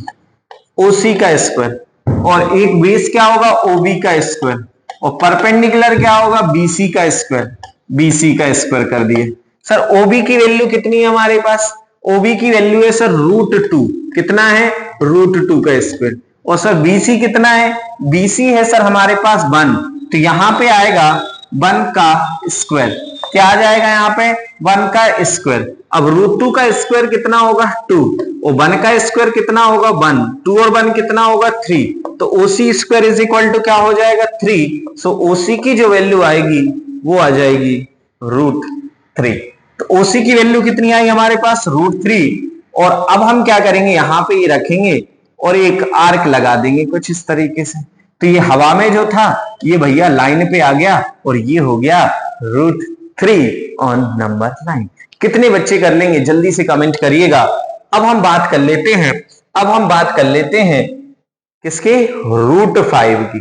ओसी का स्क्वायर, और एक बेस क्या होगा? ओबी का स्क्वायर, और परपेंडिकुलर क्या होगा? बीसी का स्क्वायर, बीसी का स्क्वायर कर दिए। सर ओबी की वैल्यू कितनी है हमारे पास? ओबी की वैल्यू है सर √2। कितना है? √2 का स्क्वायर। और सर बीसी कितना है? बीसी है सर हमारे पास 1, तो यहां पे आएगा 1 का स्क्वायर। क्या आ जाएगा यहाँ पे? 1 का स्क्वायर। अब √2 का स्क्वायर कितना होगा? 2, और 1 का स्क्वायर कितना होगा? 1। 2 और 1 कितना होगा? 3। तो ओसी स्क्वायर इज इक्वल टू क्या हो जाएगा? 3। सो ओसी की जो वैल्यू आएगी वो आ जाएगी √3। तो ओसी की वैल्यू कितनी आई हमारे पास? √3। और अब हम क्या करेंगे? यहां पे ये रखेंगे और एक आर्क लगा देंगे कुछ इस तरीके से। तो ये हवा में जो था ये भैया लाइन पे आ गया और ये हो गया √3 ऑन नंबर लाइन। कितने बच्चे कर लेंगे? जल्दी से कमेंट करिएगा। अब हम बात कर लेते हैं, अब हम बात कर लेते हैं किसके? √5 की।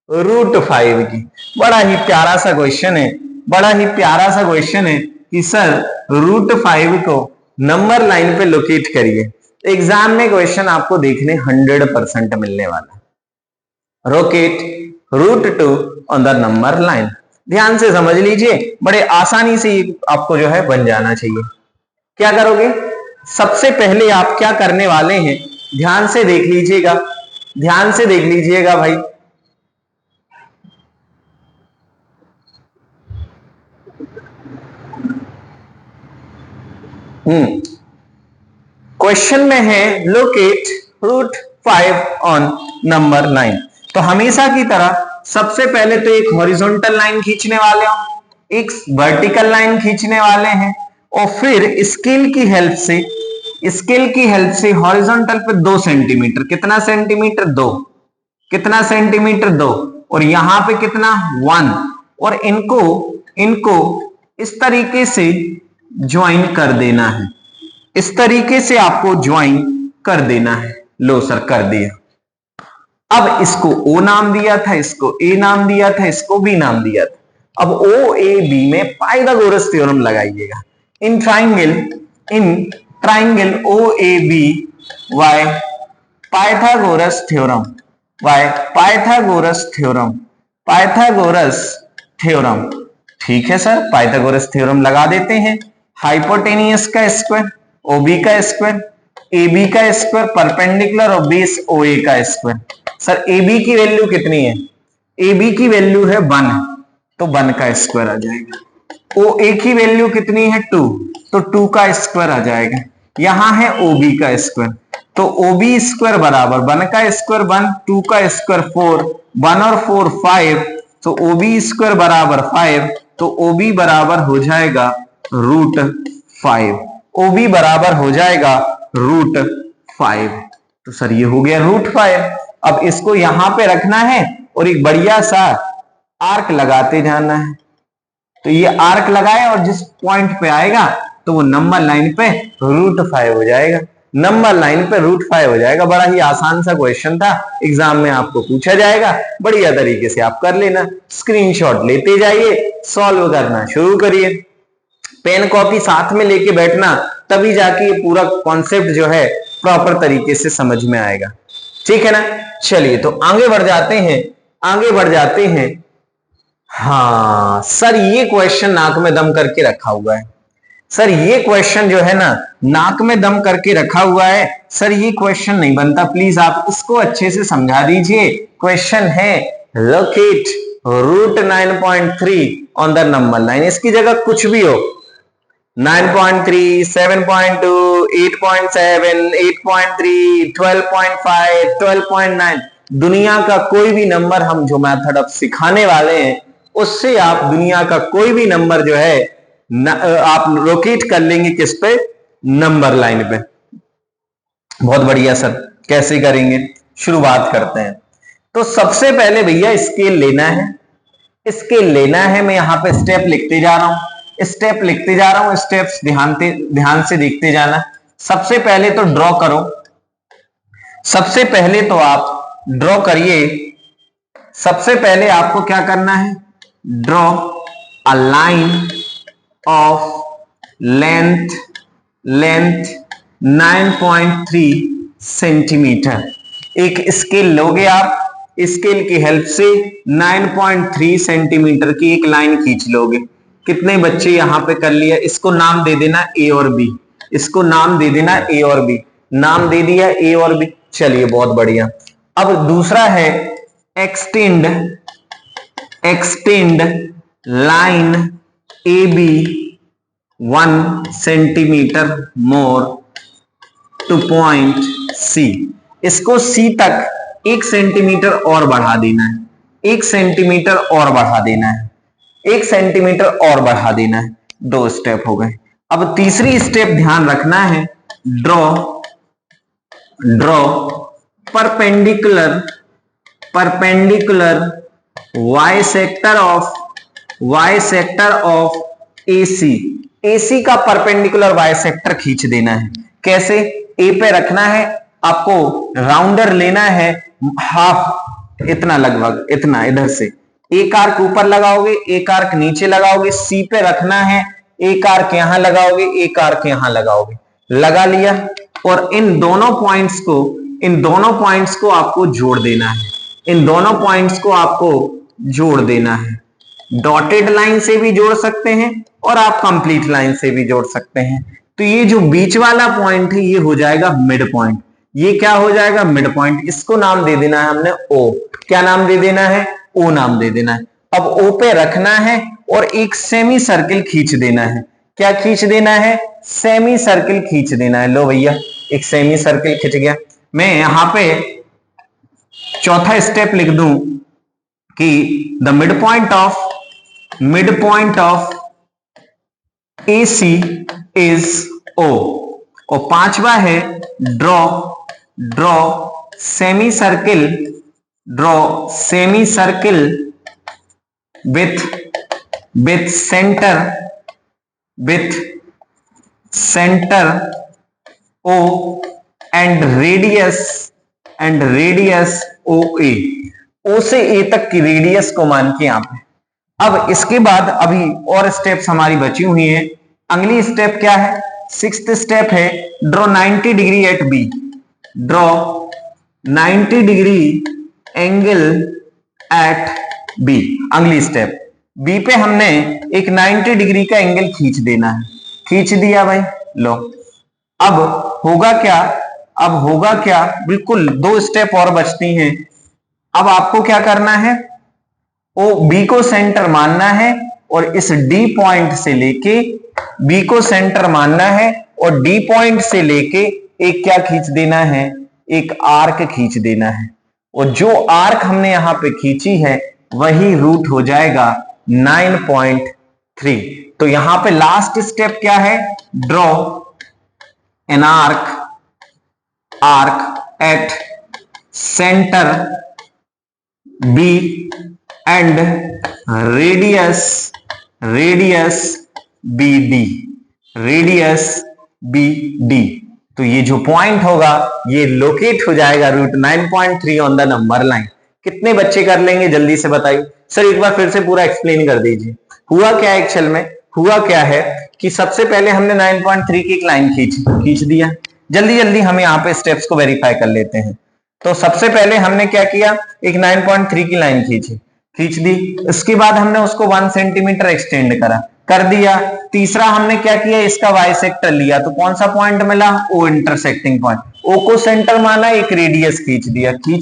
√5 की बड़ा ही प्यारा सा क्वेश्चन है, बड़ा ही प्यारा सा क्वेश्चन है कि सर √5 को नंबर लाइन पे लोकेट करिए। एग्जाम में क्वेश्चन आपको देखने 100% मिलने वाला। Rocket √2 on the number line. ध्यान से समझ लीजिए, बड़े आसानी से ये आपको जो है बन जाना चाहिए। क्या करोगे? सबसे पहले आप क्या करने वाले हैं? ध्यान से देख लीजिएगा, ध्यान से देख लीजिएगा भाई। क्वेश्चन में है लोकेट √5 ऑन नंबर 9। तो हमेशा की तरह सबसे पहले तो एक हॉरिजॉन्टल लाइन खींचने वाले हो, एक वर्टिकल लाइन खींचने वाले हैं, और फिर स्केल की हेल्प से, स्केल की हेल्प से हॉरिजॉन्टल पे 2 सेंटीमीटर, कितना सेंटीमीटर? 2। कितना सेंटीमीटर? 2। और यहां पे कितना? 1। और इनको इस तरीके से ज्वाइन कर देना है, इस तरीके से आपको ज्वाइन कर देना है। लो सर कर दिया। अब इसको O नाम दिया था, इसको A नाम दिया था, इसको B नाम दिया था। अब OAB में पाइथागोरस थ्योरम लगाइएगा। In triangle OAB by Pythagoras theorem, by Pythagoras theorem, Pythagoras theorem. ठीक है सर, पाइथागोरस थ्योरम लगा देते हैं। हाइपोटेनियस का स्क्वायर, OB का स्क्वायर, AB का स्क्वायर, परपेंडिकुलर और बेस OA का स्क्वायर। सर AB की वैल्यू कितनी है? AB की वैल्यू है 1, तो 1 का स्क्वायर आ जाएगा। OA की वैल्यू कितनी है? 2, तो 2 का स्क्वायर आ जाएगा। यहां है OB का स्क्वायर, तो OB स्क्वायर बराबर 1 का स्क्वायर 1, 2 का स्क्वायर 4, 1 और 4 5, तो OB स्क्वायर बराबर 5, तो OB बराबर हो जाएगा √5। OB बराबर हो जाएगा √5। तो सर ये हो गया √5। अब इसको यहां पे रखना है और एक बढ़िया सा आर्क लगाते जाना है। तो ये आर्क लगाए और जिस पॉइंट पे आएगा तो वो नंबर लाइन पे √5 हो जाएगा, नंबर लाइन पे √5 हो जाएगा। बड़ा ही आसान सा क्वेश्चन था, एग्जाम में आपको पूछा जाएगा, बढ़िया तरीके से आप कर लेना। स्क्रीनशॉट लेते जाइए, सॉल्व करना शुरू करिए। पेन कॉपी साथ में लेके बैठना, तभी जाके ये पूरा कॉन्सेप्ट जो है प्रॉपर तरीके से समझ में आएगा। ठीक है ना? चलिए तो आगे बढ़ जाते हैं, आगे बढ़ जाते हैं। हाँ सर ये क्वेश्चन नाक में दम करके रखा हुआ है। सर ये क्वेश्चन जो है ना नाक में दम करके रखा हुआ है। सर ये क्वेश्चन नहीं बनता, प्लीज आप इसको अच्छे से समझा दीजिए। क्वेश्चन है locate √9.3 on the number line. इसकी जगह कुछ भी हो, 9.3, 7.2, 8.7, 8.3, 12.5, 12.9, दुनिया का कोई भी नंबर हम जो मेथड अब सिखाने वाले हैं उससे आप दुनिया का कोई भी नंबर जो है आप लोकेट कर लेंगे किस पे, नंबर लाइन पे। बहुत बढ़िया सर, कैसे करेंगे, शुरुआत करते हैं। तो सबसे पहले भैया स्केल लेना है, स्केल लेना है। मैं यहां पे स्टेप लिखते जा रहा हूं, स्टेप लिखते जा रहा हूं, स्टेप्स ध्यान से देखते जाना। सबसे पहले तो ड्रॉ करो, सबसे पहले तो आप ड्रॉ करिए। सबसे पहले आपको क्या करना है, draw a line of length 9.3 centimetre. एक स्केल लोगे आप, स्केल की हेल्प से 9.3 सेंटीमीटर की एक लाइन खींच लोगे। कितने बच्चे यहां पे कर लिया, इसको नाम दे देना ए और बी, इसको नाम दे देना ए और बी, नाम दे दिया ए और बी। चलिए बहुत बढ़िया। अब दूसरा है extend line A B 1 centimetre more to point C. इसको सी तक 1 सेंटीमीटर और बढ़ा देना है, 1 सेंटीमीटर और बढ़ा देना है, 1 सेंटीमीटर और बढ़ा देना है। 2 स्टेप हो गए। अब तीसरी स्टेप ध्यान रखना है, draw perpendicular bisector of AC। AC का परपेंडिकुलर वाई सेक्टर खींच देना है। कैसे, ए पे रखना है, आपको राउंडर लेना है हाफ, इतना लगभग इतना, इधर से एक आर्क ऊपर लगाओगे, एक आर्क नीचे लगाओगे, सी पे रखना है, एक आर्क यहां लगाओगे, एक आर्क यहां लगाओगे, लगा लिया। और इन दोनों पॉइंट्स को आपको जोड़ देना है, इन दोनों पॉइंट्स को आपको जोड़ देना है। डॉटेड लाइन से भी जोड़ सकते हैं और आप कंप्लीट लाइन से भी जोड़ सकते हैं। तो ये जो बीच वाला पॉइंट है ये हो जाएगा मिड पॉइंट। ये क्या हो जाएगा, मिड पॉइंट। इसको नाम दे देना है हमने ओ। क्या नाम दे देना है, ओ नाम दे देना है। अब ओ पे रखना है और एक सेमी सर्किल खींच देना है। क्या खींच देना है, सेमी सर्किल खींच देना है। लो भैया एक सेमी सर्किल खिंच गया। मैं यहां पे चौथा स्टेप लिख दूं कि the mid point of AC is O। और पांचवा है draw semi circle with centre O and radius OA। O से A तक की रेडियस को मान के यहां पे। अब इसके बाद अभी और स्टेप्स हमारी बची हुई हैं। अगली स्टेप क्या है, 6th स्टेप है draw 90 degree at B. Draw 90 degree angle at B. अगली स्टेप बी पे हमने एक 90 डिग्री का एंगल खींच देना है। खींच दिया भाई, लो। अब होगा क्या, बिल्कुल 2 स्टेप और बचती हैं। अब आपको क्या करना है, ओ बी को सेंटर मानना है और इस डी पॉइंट से लेके बी को सेंटर मानना है और डी पॉइंट से लेके एक क्या खींच देना है, एक आर्क खींच देना है। और जो आर्क हमने यहां पे खींची है वही रूट हो जाएगा 9.3। तो यहां पे लास्ट स्टेप क्या है, draw an arc at centre B and radius BD। तो ये जो पॉइंट होगा ये लोकेट हो जाएगा root 9.3 on the number line. कितने बच्चे कर लेंगे जल्दी से बताइए। सर एक बार फिर से पूरा एक्सप्लेन कर दीजिए। हुआ क्या है, एक्चुअल में हुआ क्या है कि सबसे पहले हमने 9.3 की एक लाइन खींच दिया। जल्दी हम यहाँ पे स्टेप्स को वेरीफाई कर लेते हैं। तो सबसे पहले हमने क्या किया, एक 9.3 की लाइन खींच दी। इसके बाद हमने उसको 1 सेंटीमीटर एक्सटेंड कर दिया। तीसरा हमने क्या किया, इसका वाई सेक्टर लिया। तो कौन सा पॉइंट मिला, ओ इंटरसेक्टिंग पॉइंट। ओ को सेंटर माना, एक रेडियस खींच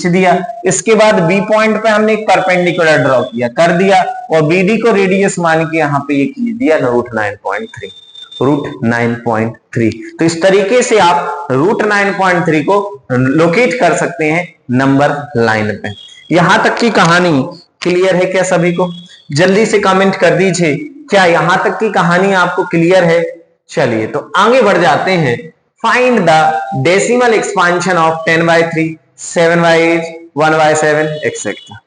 दिया। इसके बाद बी पॉइंट पे हमने एक परपेंडिकुलर ड्रॉ कर दिया और बीडी को रेडियस मान के यहाँ पे ये खींच दिया रूट 9.3। तो इस तरीके से आप रूट 9.3 को लोकेट कर सकते हैं नंबर लाइन पे। यहां तक की कहानी क्लियर है क्या सभी को? जल्दी से कमेंट कर दीजिए क्या यहां तक की कहानी आपको क्लियर है? चलिए तो आगे बढ़ जाते हैं। Find the decimal expansion of 10/3, 7/8, 1/7 etcetera.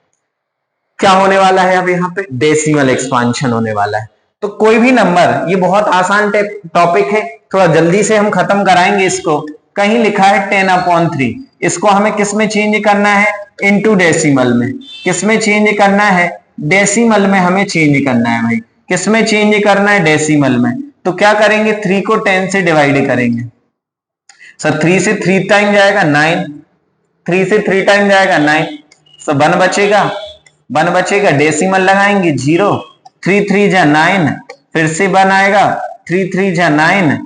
क्या होने वाला है? अब यहाँ पे डेसिमल एक्सपांशन होने वाला है। तो कोई भी नंबर, ये बहुत आसान टॉपिक है, थोड़ा जल्दी से हम खत्म कराएंगे इसको। कहीं लिखा है 10/3, इसको हमें किस में चेंज करना है? इनटू डेसिमल में। किस में चेंज करना है? डेसिमल में हमें चेंज करना है भाई। किस में चेंज करना है? डेसिमल में। तो क्या करेंगे? 3 को 10 से डिवाइड करेंगे। सर 3 से 3 टाइम जाएगा 9, 3 से 3 टाइम जाएगा 9, सो 1 बचेगा, 1 बचेगा, डेसिमल लगाएंगे 0, 3 3 जा 9, फिर से 1 आएगा, 3 3 जा 9,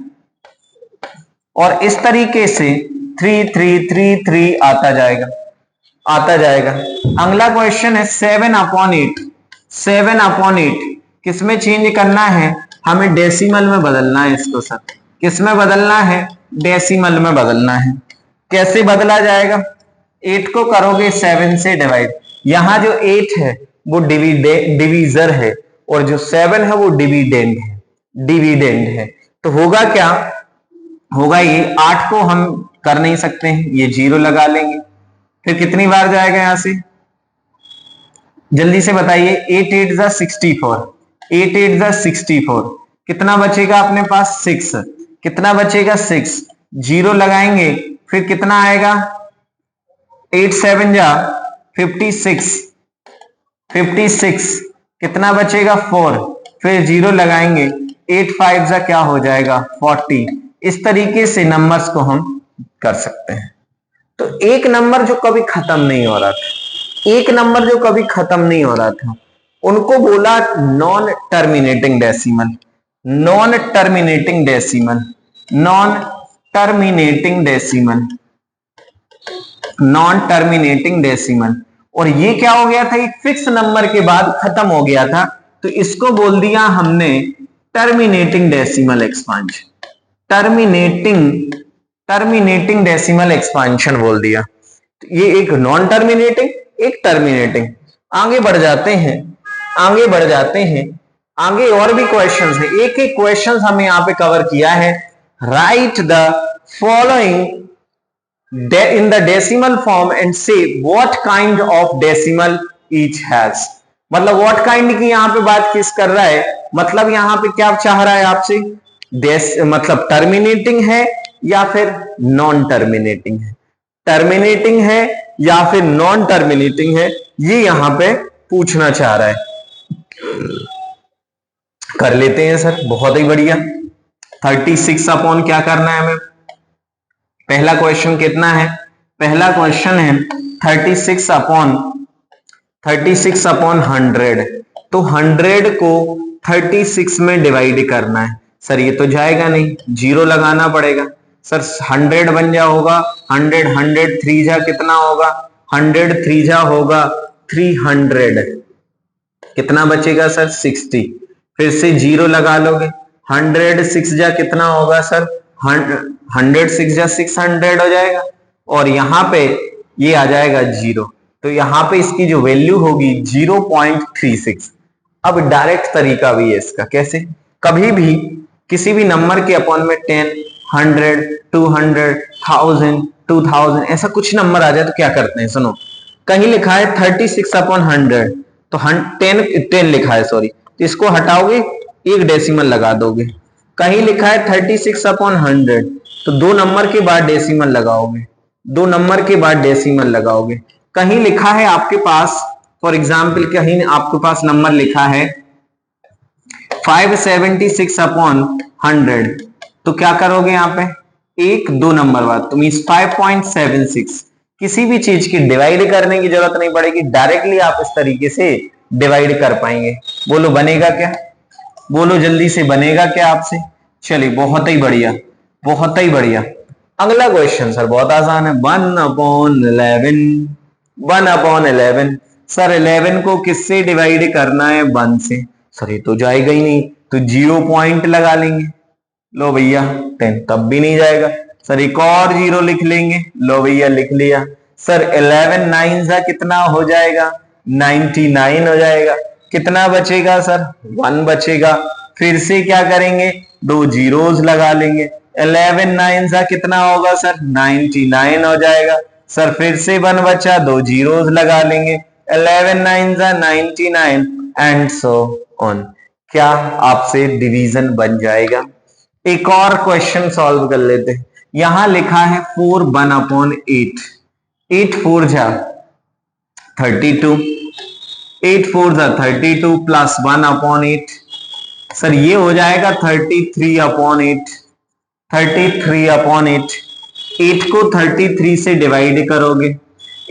और इस तरीके से 3 3 3 3 आता जाएगा, आता जाएगा। अगला क्वेश्चन है 7/8। 7/8 किस में चेंज करना है? हमें डेसिमल में बदलना है इसको सर। किस में बदलना है? डेसिमल में बदलना है। कैसे बदला जाएगा? 8 को करोगे 7 से डिवाइड। यहां जो 8 है वो डिवीजर है और जो 7 है वो डिविडेंड है, डिविडेंड है। तो होगा क्या? होगा ये 8 को हम कर नहीं सकते हैं, ये 0 लगा लेंगे। फिर कितनी बार जाएगा यहां से? जल्दी से बताइए। 8 8 जा 64, 8 8 जा 64, कितना बचेगा अपने पास? 6। कितना बचेगा? 6, 0 लगाएंगे, फिर कितना आएगा? 8 7 जा 56, 56, कितना बचेगा? 4, फिर 0 लगाएंगे, 8 5 जा क्या हो जाएगा? 40। इस तरीके से नंबर्स को हम कर सकते हैं। तो एक नंबर जो कभी खत्म नहीं हो रहा था, एक नंबर जो कभी खत्म नहीं हो रहा था, उनको बोला non terminating decimal. Non terminating decimal, non terminating decimal, non terminating decimal. और ये क्या हो गया था? एक फिक्स नंबर के बाद खत्म हो गया था, तो इसको बोल दिया हमने terminating decimal expansion. Terminating decimal expansion बोल दिया। तो ये एक नॉन टर्मिनेटिंग, एक टर्मिनेटिंग। आगे बढ़ जाते हैं, आगे बढ़ जाते हैं। आगे और भी क्वेश्चंस हैं, एक एक क्वेश्चंस हमें यहां पे कवर किया है। Right the following in the decimal form and say what kind of decimal each has। मतलब what kind की यहां पे बात किस कर रहा है? मतलब यहां पे क्या चाह रहा है आपसे? मतलब टर्मिनेटिंग है या फिर नॉन टर्मिनेटिंग है? टर्मिनेटिंग है या फिर नॉन टर्मिनेटिंग है, ये यहां पे पूछना चाह रहा है। कर लेते हैं सर, बहुत ही बढ़िया। 36 अपॉन क्या करना है हमें? पहला क्वेश्चन कितना है? पहला क्वेश्चन है 36 अपॉन 100। तो 100 को 36 में डिवाइड करना है। सर ये तो जाएगा नहीं, 0 लगाना पड़ेगा। सर 100 बन जा होगा 100, 100 3 जा कितना होगा? 100 3 जा होगा 300, कितना बचेगा सर? 60। फिर से 0 लगा लोगे, 100 6 जा कितना होगा सर? 100 6 जा 600 हो जाएगा, और यहां पे ये आ जाएगा 0। तो यहां पे इसकी जो वैल्यू होगी 0.36। अब डायरेक्ट तरीका भी है इसका। कैसे? कभी भी किसी भी नंबर के अपॉन में 10, 100, 200, 1000, 2000 ऐसा कुछ नंबर आ जाए तो क्या करते हैं? सुनो, कहीं लिखा है 36 अपॉन 100, तो 10 लिखा है, सॉरी, तो इसको हटाओगे, एक डेसिमल लगा दोगे। कहीं लिखा है 36 अपॉन 100, तो 2 नंबर के बाद डेसिमल लगाओगे, 2 नंबर के बाद डेसिमल लगाओगे। कहीं लिखा है आपके पास, फॉर एग्जाम्पल कहीं आपके पास नंबर लिखा है 576 अपॉन 100, तो क्या करोगे यहाँ पे? 1 2 नंबर बाद, तो मीन्स 5.76। किसी भी चीज की डिवाइड करने की जरूरत नहीं पड़ेगी, डायरेक्टली आप इस तरीके से डिवाइड कर पाएंगे। बोलो बनेगा क्या? बोलो जल्दी से, बनेगा क्या आपसे? चलिए, बहुत ही बढ़िया, बहुत ही बढ़िया। अगला क्वेश्चन सर बहुत आसान है। 1/11, 1/11। सर 11 को किससे डिवाइड करना है? 1 से। सर ये तो जाएगा ही नहीं, तो 0 पॉइंट लगा लेंगे। लो भैया 10, तब भी नहीं जाएगा। सर एक और 0 लिख लेंगे। लो भैया लिख लिया। सर 11 9 जा कितना हो जाएगा? 99 हो जाएगा। कितना बचेगा सर? 1 बचेगा। फिर से क्या करेंगे? 2 जीरोस लगा लेंगे। 11 9 सा कितना होगा सर? 99 हो जाएगा। सर फिर से 1 बचा, 2 जीरोस लगा लेंगे। 11 9 सा 99 एंड सो ऑन। क्या आपसे डिवीजन बन जाएगा? एक और क्वेश्चन सॉल्व कर लेते हैं। यहां लिखा है 4 1/8। 8 4 जा 32, 8 4 जा 32 प्लस 1/8। सर ये हो जाएगा 33/8। 33/8। 8 को 33 से डिवाइड करोगे,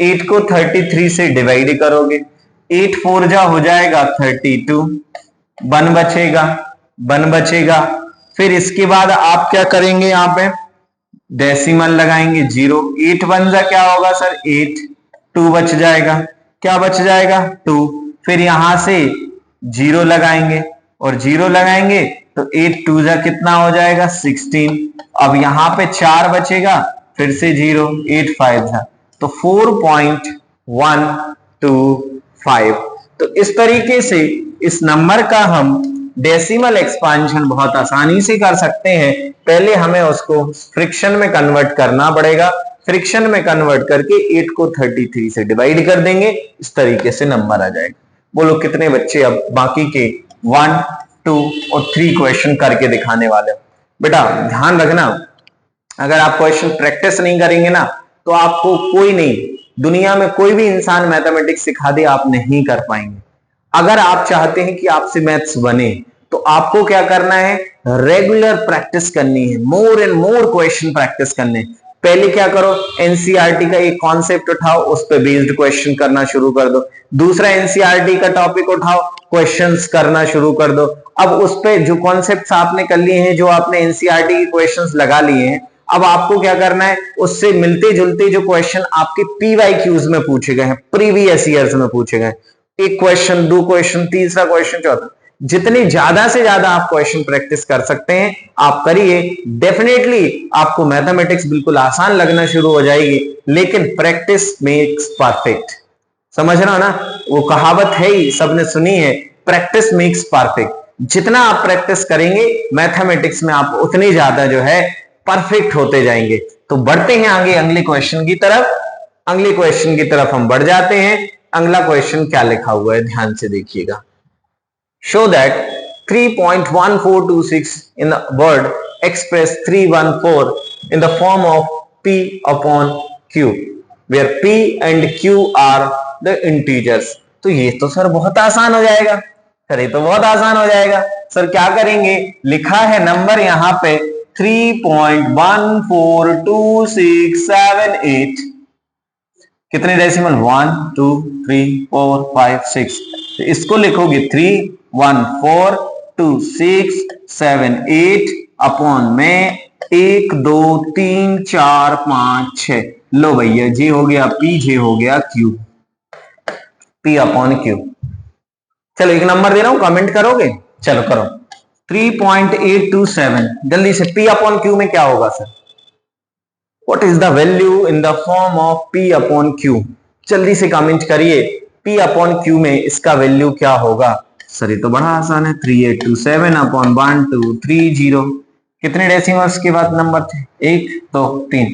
8 को 33 से डिवाइड करोगे, 8 4 जा हो जाएगा 32, 1 बचेगा, 1 बचेगा। फिर इसके बाद आप क्या करेंगे? यहां पे डेसिमल लगाएंगे 0। 8 1 जा क्या होगा सर? 8। 2 बच जाएगा। क्या बच जाएगा? 2। फिर यहां से 0 लगाएंगे और 0 लगाएंगे तो 8 2 जा कितना हो जाएगा? 16। अब यहां पे 4 बचेगा, फिर से 0, 8 5 जा तो 4.125। तो इस तरीके से इस नंबर का हम डेसिमल एक्सपांशन बहुत आसानी से कर सकते हैं। पहले हमें उसको फ्रिक्शन में कन्वर्ट करना पड़ेगा। फ्रिक्शन में कन्वर्ट करके 8 को 33 से डिवाइड कर देंगे, इस तरीके से नंबर आ जाएगा। बोलो कितने बच्चे अब बाकी के 1 2 और 3 क्वेश्चन करके दिखाने वाले हो? बेटा ध्यान रखना, अगर आप क्वेश्चन प्रैक्टिस नहीं करेंगे ना तो आपको कोई नहीं, दुनिया में कोई भी इंसान मैथमेटिक्स सिखा दे आप नहीं कर पाएंगे। अगर आप चाहते हैं कि आपसे मैथ्स बने तो आपको क्या करना है? रेगुलर प्रैक्टिस करनी है, more and more question practice करने। पहले क्या करो? एनसीईआरटी का एक कॉन्सेप्ट उठाओ, उस पर बेस्ड क्वेश्चन करना शुरू कर दो। दूसरा एनसीईआरटी का टॉपिक उठाओ, क्वेश्चंस करना शुरू कर दो। अब उस पे जो कॉन्सेप्ट्स आपने कर लिए हैं, जो आपने एनसीईआरटी के क्वेश्चंस लगा लिए हैं, अब आपको क्या करना है? उससे मिलते जुलते जो क्वेश्चन आपके पीवाईक्यूज में पूछे गए हैं, प्रीवियस ईयर्स में पूछे गए, एक क्वेश्चन, 2 क्वेश्चन, तीसरा क्वेश्चन, चौथा, जितने ज्यादा से ज्यादा आप क्वेश्चन प्रैक्टिस कर सकते हैं आप करिए। डेफिनेटली आपको मैथमेटिक्स बिल्कुल आसान लगना शुरू हो जाएगी, लेकिन प्रैक्टिस मेक्स परफेक्ट। समझ रहा हो ना? वो कहावत है ही, सबने सुनी है, प्रैक्टिस मेक्स परफेक्ट। जितना आप प्रैक्टिस करेंगे मैथमेटिक्स में आप उतनी ज्यादा जो है परफेक्ट होते जाएंगे। तो बढ़ते हैं आगे अगले क्वेश्चन की तरफ। अगले क्वेश्चन की तरफ हम बढ़ जाते हैं। अगला क्वेश्चन क्या लिखा हुआ है ध्यान से देखिएगा। Show that 3.1426 in the word express 314 in the form of P upon Q, where P and Q are the integers। तो ये तो सर बहुत आसान हो जाएगा। सर ये तो बहुत आसान हो जाएगा। सर क्या करेंगे? लिखा है नंबर यहाँ पे 3.142678। कितने डेसिमल? 1 2 3 4 5 6। तो इसको लिखोगे 3.142678 अपॉन में 1 2 3 4 5 6। लो भैया जी हो गया P, जे हो गया Q, P अपॉन Q। चलो एक नंबर दे रहा हूं, कमेंट करोगे? चलो करो। 3.827। जल्दी से P अपॉन Q में क्या होगा sir? What is the value in the form of P upon Q? जल्दी से कमेंट करिए, P upon Q में इसका वैल्यू क्या होगा? सर ये तो बड़ा आसान है, 3827 अपॉन 1230। कितने डेसिमल्स के बाद नंबर थे? 1 2 3।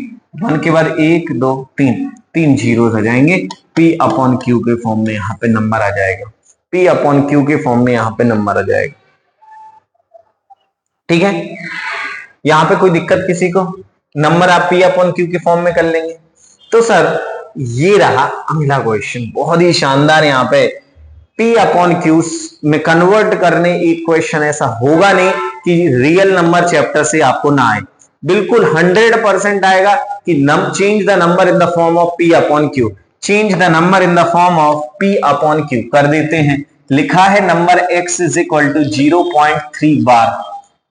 1 के बाद 1 2 3, 3 जीरोस आ जाएंगे। P अपॉन Q के फॉर्म में यहाँ पे नंबर आ जाएगा। P अपॉन Q के फॉर्म में यहाँ पे नंबर आ जाएगा। ठीक है, यहाँ पे कोई दिक्कत किसी को? नंबर आप P अपॉन Q के फॉर्म में कर लेंगे। तो सर ये रहा अगला क्वेश्चन, बहुत ही शानदार। यहाँ पे P अपॉन Q में कन्वर्ट करने एक क्वेश्चन ऐसा होगा नहीं कि रियल नंबर चैप्टर से आपको ना आए। बिल्कुल 100% आएगा कि change the number in the form of P upon Q, change the number in the form of P upon Q कर देते हैं। लिखा है number x is equal to 0.3 bar.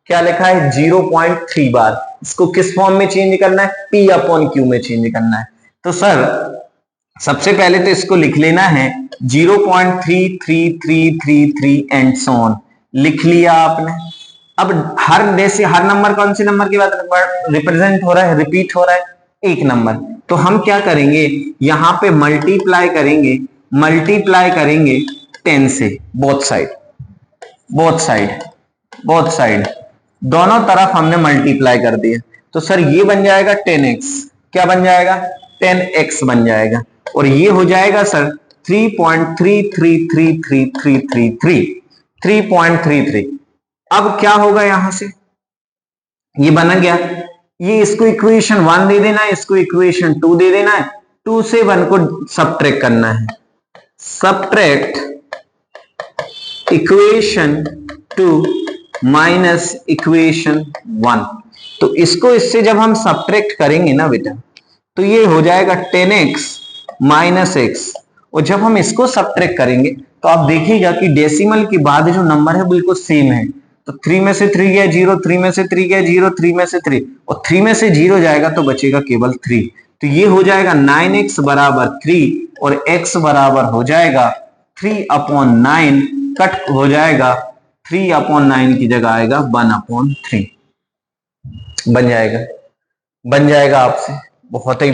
क्या लिखा है? 0.3 बार। इसको किस फॉर्म में चेंज करना है? P अपॉन Q में चेंज करना है। तो सर सबसे पहले तो इसको लिख लेना है 0.33333 एंड सो ऑन। लिख लिया आपने। अब हर नंबर कौन से नंबर के बाद रिप्रेजेंट हो रहा है, रिपीट हो रहा है? एक नंबर। तो हम क्या करेंगे? यहां पे मल्टीप्लाई करेंगे 10 से, बोथ साइड दोनों तरफ हमने मल्टीप्लाई कर दिया, तो सर ये बन जाएगा 10x, क्या बन जाएगा 10x बन जाएगा, और ये हो जाएगा सर 3.333333 अब क्या होगा यहां से, ये बना गया, ये इसको इक्वेशन 1 दे देना है, इसको इक्वेशन 2 दे देना है, 2 से 1 को सब्ट्रैक्ट करना है, सब्ट्रैक्ट इक्वेशन 2 माइनस इक्वेशन 1, तो इसको इससे जब हम सब्ट्रैक्ट करेंगे ना बेटा, तो ये हो जाएगा 10x माइनस एक्स, और जब हम इसको सब्ट्रैक्ट करेंगे तो आप देखिएगा कि डेसिमल के बाद जो नंबर है बिल्कुल सेम है, तो 3 में से 3 गया 0, 3 में से 3 गया 0, 3 में से 3, और 3 में से 0 जाएगा तो बचेगा केवल 3, तो ये हो जाएगा 9x बराबर 3, और x बराबर हो जाएगा 3/9, कट हो जाएगा 3/9 की जगह आएगा 1/3, बन जाएगा आपसे, बहुत ही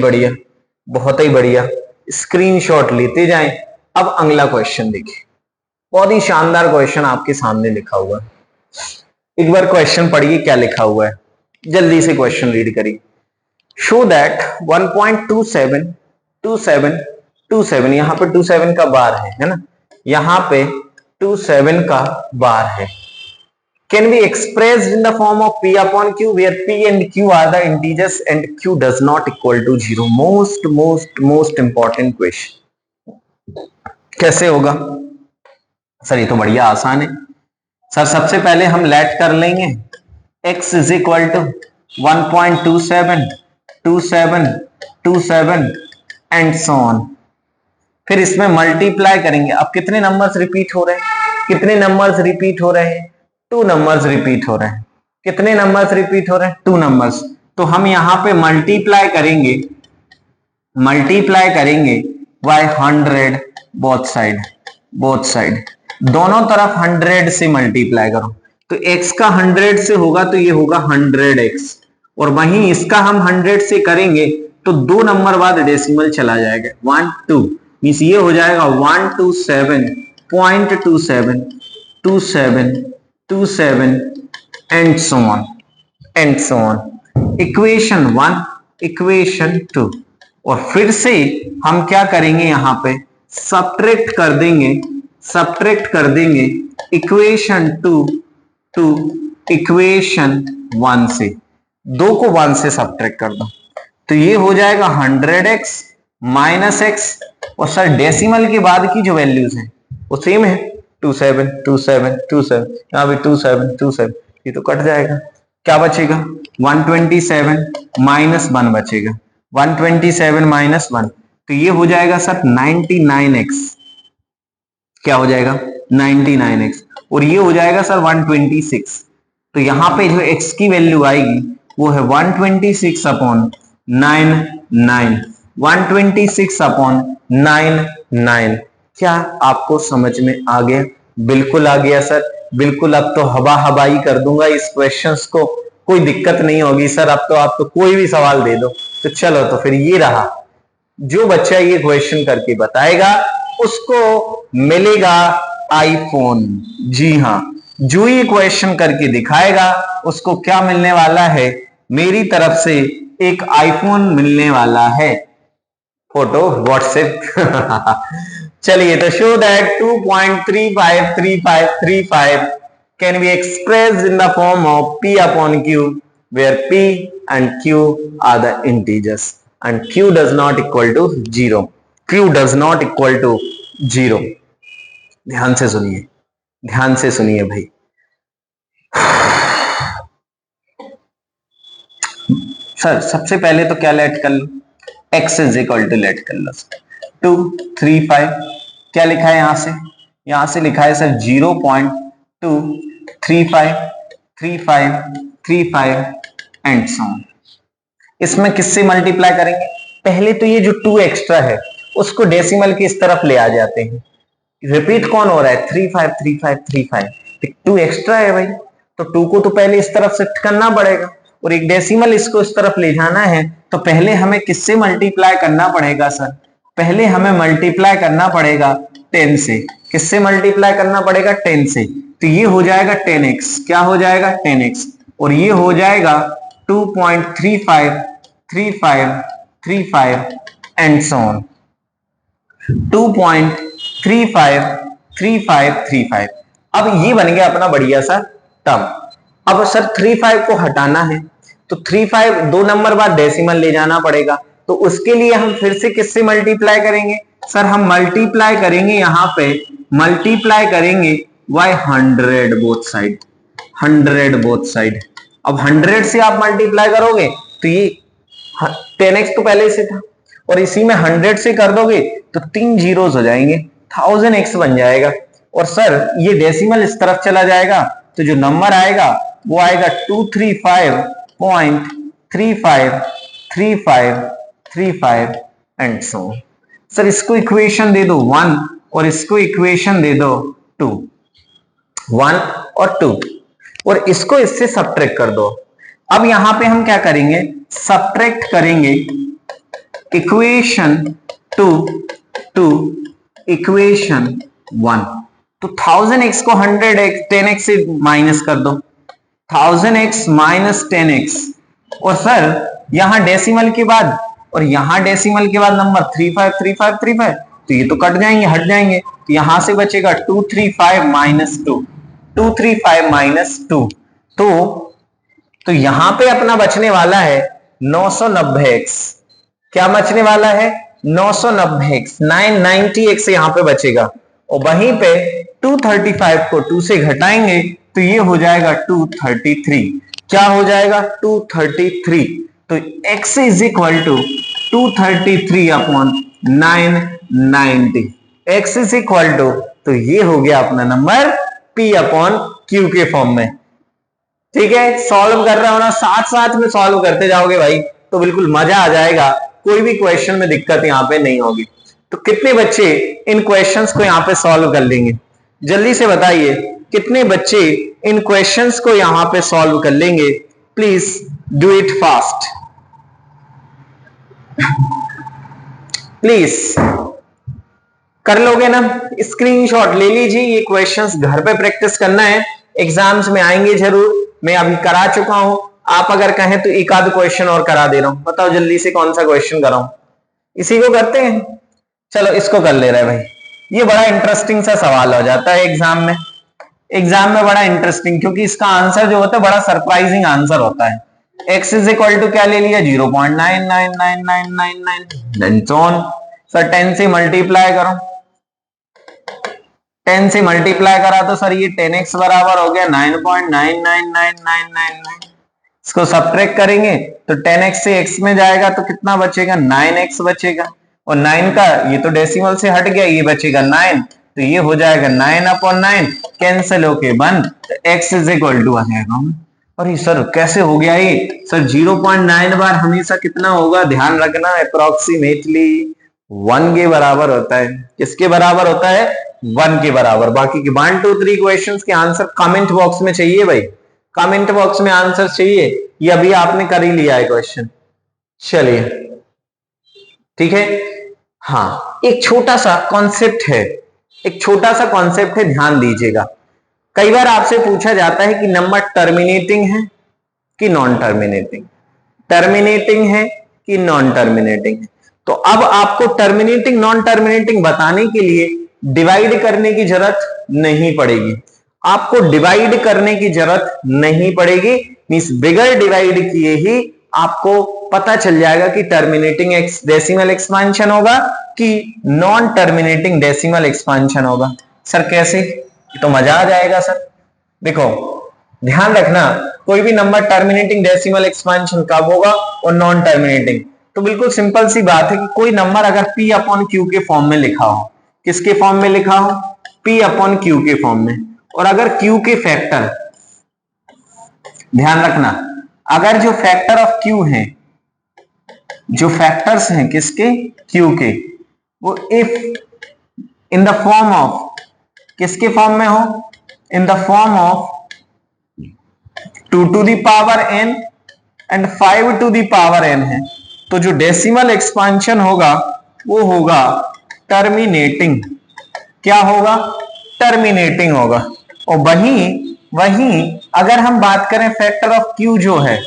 बढ़िया, स्क्रीनशॉट लेते जाएं। अब अगला क्वेश्चन देखिए, बहुत ही शानदार क्वेश्चन आपके सामने लिखा हुआ है, एक बार क्वेश्चन पढ़िए क्या लिखा हुआ है, जल्दी से क्वेश्चन रीड करिए। शो दैट 1.27 यहां पे 27 का बार है ना, यहां पे 27 का बार है, can be expressed in the form of p upon q where p and q are the integers and q does not equal to 0. most important question, कैसे होगा सर, ये तो बढ़िया आसान है सर। सबसे पहले हम लेट कर लेंगे x is equal to 1.27 and so on, फिर इसमें मल्टीप्लाई करेंगे। अब कितने नंबर्स रिपीट हो रहे हैं, 2 नंबर्स रिपीट हो रहे हैं, कितने नंबर्स रिपीट हो रहे हैं 2 नंबर्स, तो हम यहां पे मल्टीप्लाई करेंगे बाय 100 बोथ साइड, दोनों तरफ 100 से मल्टीप्लाई करो, तो x का 100 से होगा तो ये होगा 100x, और वहीं इसका हम 100 से करेंगे तो 2 नंबर बाद डेसिमल चला जाएगा 1 2, मींस ये हो जाएगा 127.27 and so on, equation 1 equation 2, और फिर से हम क्या करेंगे, यहां पे सब्ट्रैक्ट कर देंगे इक्वेशन 2 टू इक्वेशन 1 से, 2 को 1 से सब्ट्रैक्ट कर दो, तो ये हो जाएगा 100x माइनस x, और सर डेसिमल के बाद की जो वैल्यूज हैं वो सेम है, 27 यहाँ भी 27, ये तो कट जाएगा, क्या बचेगा 127 माइनस 1 बचेगा, 127 माइनस 1, तो ये हो जाएगा सर 99x, क्या हो जाएगा 99x, और ये हो जाएगा सर 126, तो यहां पे जो x की वैल्यू आएगी वो है 126/99, क्या आपको समझ में आ गया? बिल्कुल आ गया सर, बिल्कुल। अब तो हवाई कर दूंगा इस क्वेश्चंस को, कोई दिक्कत नहीं होगी सर, अब तो आपको कोई भी सवाल दे दो। तो चलो, तो फिर ये रहा, जो बच्चा ये क्वेश्चन करके बताएगा उसको मिलेगा आईफोन। जी हाँ, जो ये क्वेश्चन करके दिखाएगा उसको क्या मिलने वाला है, मेरी तरफ से एक आईफोन मिलने वाला है, फोटो व्हाट्सएप। चलिए, तो show that 2.353535 can be expressed in the form of p upon q where p and q are the integers and q does not equal to 0. ध्यान से सुनिए भाई। सर सबसे पहले तो क्या लेट कर लो, x is equal to let कर लो 235, क्या लिखा है यहां से लिखा है सर 0.2353535 एंड सो ऑन। इसमें किससे मल्टीप्लाई करेंगे, पहले तो ये जो 2 एक्स्ट्रा है उसको डेसिमल की इस तरफ ले आ जाते हैं। रिपीट कौन हो रहा है, 353535, 2 एक्स्ट्रा है भाई, तो 2 को तो पहले इस तरफ शिफ्ट करना पड़ेगा, और एक डेसिमल इसको इस तरफ ले जाना है, तो पहले हमें किससे मल्टीप्लाई करना पड़ेगा सर, पहले हमें मल्टीप्लाई करना पड़ेगा 10 से। किससे मल्टीप्लाई करना पड़ेगा? 10 से। तो ये हो जाएगा 10x। क्या हो जाएगा? 10x। और ये हो जाएगा 2.353535 एंड सो ऑन। 2.353535। अब ये बन गया अपना बढ़िया सा टर्म। अब सर 35 को हटाना है तो 35 दो नंबर बाद डेसिमल ले जाना पड़ेगा। तो उसके लिए हम फिर से किससे मल्टीप्लाई करेंगे? सर हम मल्टीप्लाई करेंगे, यहां पे मल्टीप्लाई करेंगे by 100 both side. 100 both side. अब 100 से आप मल्टीप्लाई करोगे तो ये 10x तो पहले से था और इसी में 100 से कर दोगे तो 3 जीरोस हो जाएंगे, 1000x बन जाएगा। और सर ये डेसिमल इस तरफ चला जाएगा तो जो नंबर आएगा वो आएगा 235.353535 एंड सो। सर इसको इक्वेशन दे दो 1 और इसको इक्वेशन दे दो 2। 1 और 2 और इसको इससे सब्ट्रैक्ट कर दो। अब यहां पे हम क्या करेंगे? सब्ट्रैक्ट करेंगे इक्वेशन 2 टू इक्वेशन 1। तो 1000x को 10x से माइनस कर दो, 1000x माइनस 10x। और सर यहां डेसिमल के बाद और यहां डेसिमल के बाद नंबर 353535, तो ये तो कट जाएंगे, हट जाएंगे। तो यहां से बचेगा 235 माइनस 2, 235 माइनस 2। तो यहां पे अपना बचने वाला है 990x। क्या बचने वाला है? 990x, 990x यहां पे बचेगा। और वहीं पे 235 को 2 से घटाएंगे तो ये हो जाएगा 233। क्या हो जाएगा? 233। तो x is equal to 233 upon 990। x is equal to, तो ये हो गया अपना नंबर p अपॉन q के फॉर्म में। ठीक है, सॉल्व कर रहा हो ना, साथ साथ में सॉल्व करते जाओगे भाई तो बिल्कुल मजा आ जाएगा, कोई भी क्वेश्चन में दिक्कत यहां पे नहीं होगी। तो कितने बच्चे इन क्वेश्चंस को यहां पे सॉल्व कर लेंगे? जल्दी से बताइए कितने बच्चे इन क्वेश्चंस को यहां पे सॉल्व कर लेंगे? Please do it fast, please. कर लोगे ना? स्क्रीनशॉट ले लीजिए, ये क्वेश्चंस घर पे प्रैक्टिस करना है, एग्जाम्स में आएंगे जरूर। मैं अभी करा चुका हूं, आप अगर कहें तो एक आध क्वेश्चन और करा दे रहा हूं। बताओ जल्दी से कौन सा क्वेश्चन कराऊं? इसी को करते हैं, चलो इसको कर ले रहे भाई। ये बड़ा इंटरेस्टिंग सा सवाल हो जाता है एग्जाम में। एग्जाम में बड़ा इंटरेस्टिंग, क्योंकि इसका आंसर जो होता है बड़ा सरप्राइजिंग आंसर होता है। x इज इक्वल टू क्या ले लिया? 0.99999। सर 10 से मल्टीप्लाई करो, 10 से मल्टीप्लाई करा तो सर ये 10x बराबर हो गया 9.999999। इसको सब्ट्रैक्ट करेंगे तो 10x से x में जाएगा तो कितना बचेगा? 9x बचेगा। और 9 का ये तो डेसिमल से हट गया, ये बचेगा 9। तो ये हो जाएगा 9/9, कैंसिल होके 1। तो x इज इक्वल टू आ जाएगा। और ये सर कैसे हो गया ये? सर 0.9 बार हमेशा कितना होगा? ध्यान रखना, अप्रोक्सीमेटली 1 के बराबर होता है। किसके बराबर होता है? 1 के बराबर। बाकी के 1 2 3 क्वेश्चंस के आंसर कमेंट बॉक्स में चाहिए भाई, कमेंट बॉक्स में आंसर चाहिए। ये अभी आपने कर ही लिया है क्वेश्चन। चलिए ठीक है। हाँ, एक छोटा सा कॉन्सेप्ट है, एक छोटा सा कॉन्सेप्ट है, ध्यान दीजिएगा। कई बार आपसे पूछा जाता है कि नंबर टर्मिनेटिंग है कि नॉन टर्मिनेटिंग, टर्मिनेटिंग है कि नॉन टर्मिनेटिंग है। तो अब आपको टर्मिनेटिंग नॉन टर्मिनेटिंग बताने के लिए डिवाइड करने की जरूरत नहीं पड़ेगी, आपको डिवाइड करने की जरूरत नहीं पड़ेगी। मींस बिगर डिवाइड किए ही आपको पता चल जाएगा कि टर्मिनेटिंग डेसिमल एक्सपांशन होगा कि नॉन टर्मिनेटिंग डेसिमल एक्सपांशन होगा। सर कैसे? तो मजा आ जाएगा सर। देखो ध्यान रखना, कोई भी नंबर टर्मिनेटिंग डेसिमल एक्सपांशन कब होगा और नॉन टर्मिनेटिंग। तो बिल्कुल सिंपल सी बात है कि कोई नंबर अगर p अपॉन क्यू के फॉर्म में लिखा हो, किसके फॉर्म में लिखा हो? p अपॉन क्यू के फॉर्म में। और अगर q के फैक्टर, ध्यान रखना, अगर जो फैक्टर ऑफ q है, जो फैक्टर्स हैं किसके? q के, वो if in the form of, किसके फॉर्म में हो? इन the form of 2 to the power n and 5 to the power n है, तो जो डेसिमल एक्सपांशन होगा वो होगा टर्मिनेटिंग। क्या होगा, टर्मिनेटिंग होगा। और वहीं अगर हम बात करें फैक्टर ऑफ क्यू जो है,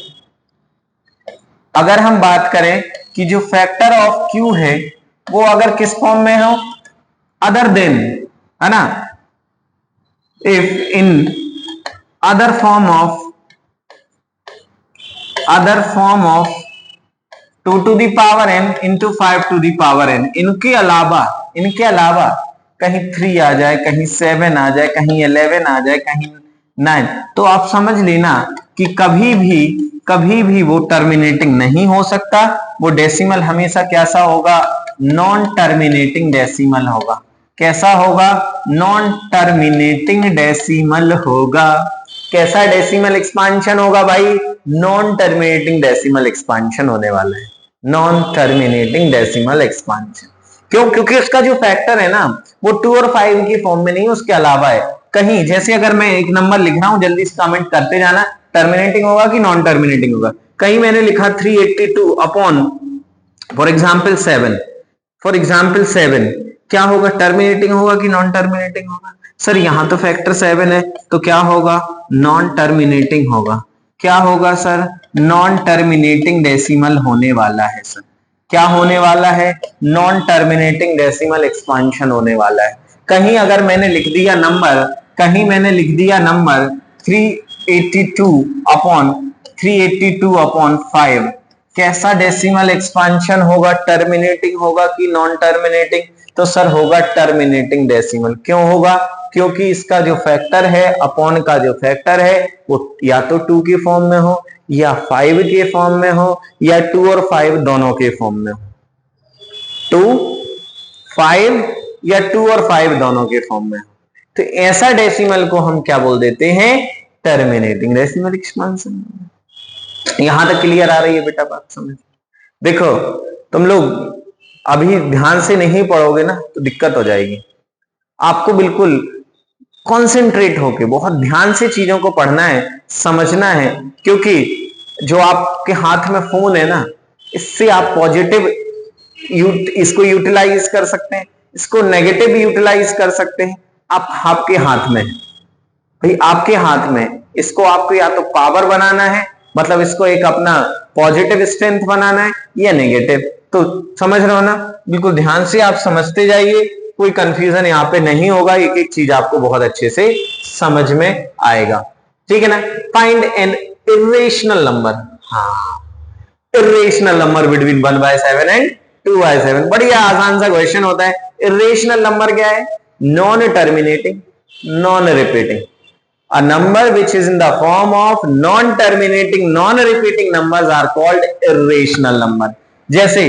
अगर हम बात करें कि जो फैक्टर ऑफ क्यू है वो अगर किस फॉर्म में हो, अदर देन, है ना, if in other form of 2 to the power n into 5 to the power n, इनके अलावा कहीं 3 आ जाए, कहीं 7 आ जाए, कहीं 11 आ जाए, कहीं 9, तो आप समझ लेना कि कभी भी वो टर्मिनेटिंग नहीं हो सकता। वो डेसिमल हमेशा कैसा होगा, नॉन टर्मिनेटिंग डेसिमल होगा। कैसा होगा, नॉन टर्मिनेटिंग डेसिमल होगा। कैसा डेसिमल एक्सपांशन होगा भाई, नॉन टर्मिनेटिंग डेसिमल एक्सपांशन होने वाला है, नॉन टर्मिनेटिंग डेसिमल एक्सपांशन। क्यों, क्योंकि उसका जो फैक्टर है ना वो 2 और 5 की फॉर्म में नहीं, उसके अलावा है। कहीं जैसे अगर मैं एक नंबर लिख रहा हूं, जल्दी से कमेंट करते जाना, टर्मिनेटिंग होगा कि नॉन टर्मिनेटिंग होगा। कहीं मैंने लिखा 382 अपॉन फॉर एग्जाम्पल 7, क्या होगा, टर्मिनेटिंग होगा कि नॉन टर्मिनेटिंग होगा। सर यहां तो फैक्टर 7 है, तो क्या होगा, नॉन टर्मिनेटिंग होगा। क्या होगा सर, नॉन टर्मिनेटिंग डेसिमल होने वाला है। सर क्या होने वाला है, नॉन टर्मिनेटिंग डेसिमल एक्सपांशन होने वाला है। कहीं अगर मैंने लिख दिया नंबर 382 अपॉन 5, कैसा डेसिमल एक्सपांशन होगा, टर्मिनेटिंग होगा कि नॉन टर्मिनेटिंग, तो सर होगा टर्मिनेटिंग डेसिमल। क्यों होगा, क्योंकि इसका जो फैक्टर है, अपॉन का जो फैक्टर है वो या तो 2 के फॉर्म में हो, या 5 के फॉर्म में हो, या 2 और 5 दोनों के फॉर्म में हो। 2, 5 या 2 और 5 दोनों के फॉर्म में हो, तो ऐसा डेसिमल को हम क्या बोल देते हैं, टर्मिनेटिंग डेसिमल एक्सपांशन। यहां तक क्लियर आ रही है बेटा बात, समझ। देखो तुम लोग अभी ध्यान से नहीं पढ़ोगे ना तो दिक्कत हो जाएगी। आपको बिल्कुल कॉन्सेंट्रेट होके बहुत ध्यान से चीजों को पढ़ना है, समझना है, क्योंकि जो आपके हाथ में फोन है ना, इससे आप पॉजिटिव इसको यूटिलाइज कर सकते हैं, इसको नेगेटिव यूटिलाइज कर सकते हैं। आपके हाथ में है भाई, आपके हाथ में। इसको आपको या तो पावर बनाना है, मतलब इसको एक अपना पॉजिटिव स्ट्रेंथ बनाना है, या नेगेटिव। तो समझ रहे हो ना, बिल्कुल ध्यान से आप समझते जाइए, कोई कंफ्यूजन यहाँ पे नहीं होगा, एक एक चीज आपको बहुत अच्छे से समझ में आएगा, ठीक है ना। फाइंड एन इरेशनल नंबर, हाँ, इरेशनल नंबर बिटवीन 1/7 एंड 2/7। बढ़िया आसान सा क्वेश्चन होता है। इरेशनल नंबर क्या है, non terminating, non repeating. A number which is in the form of non-terminating, non-repeating numbers are called irrational number। जैसे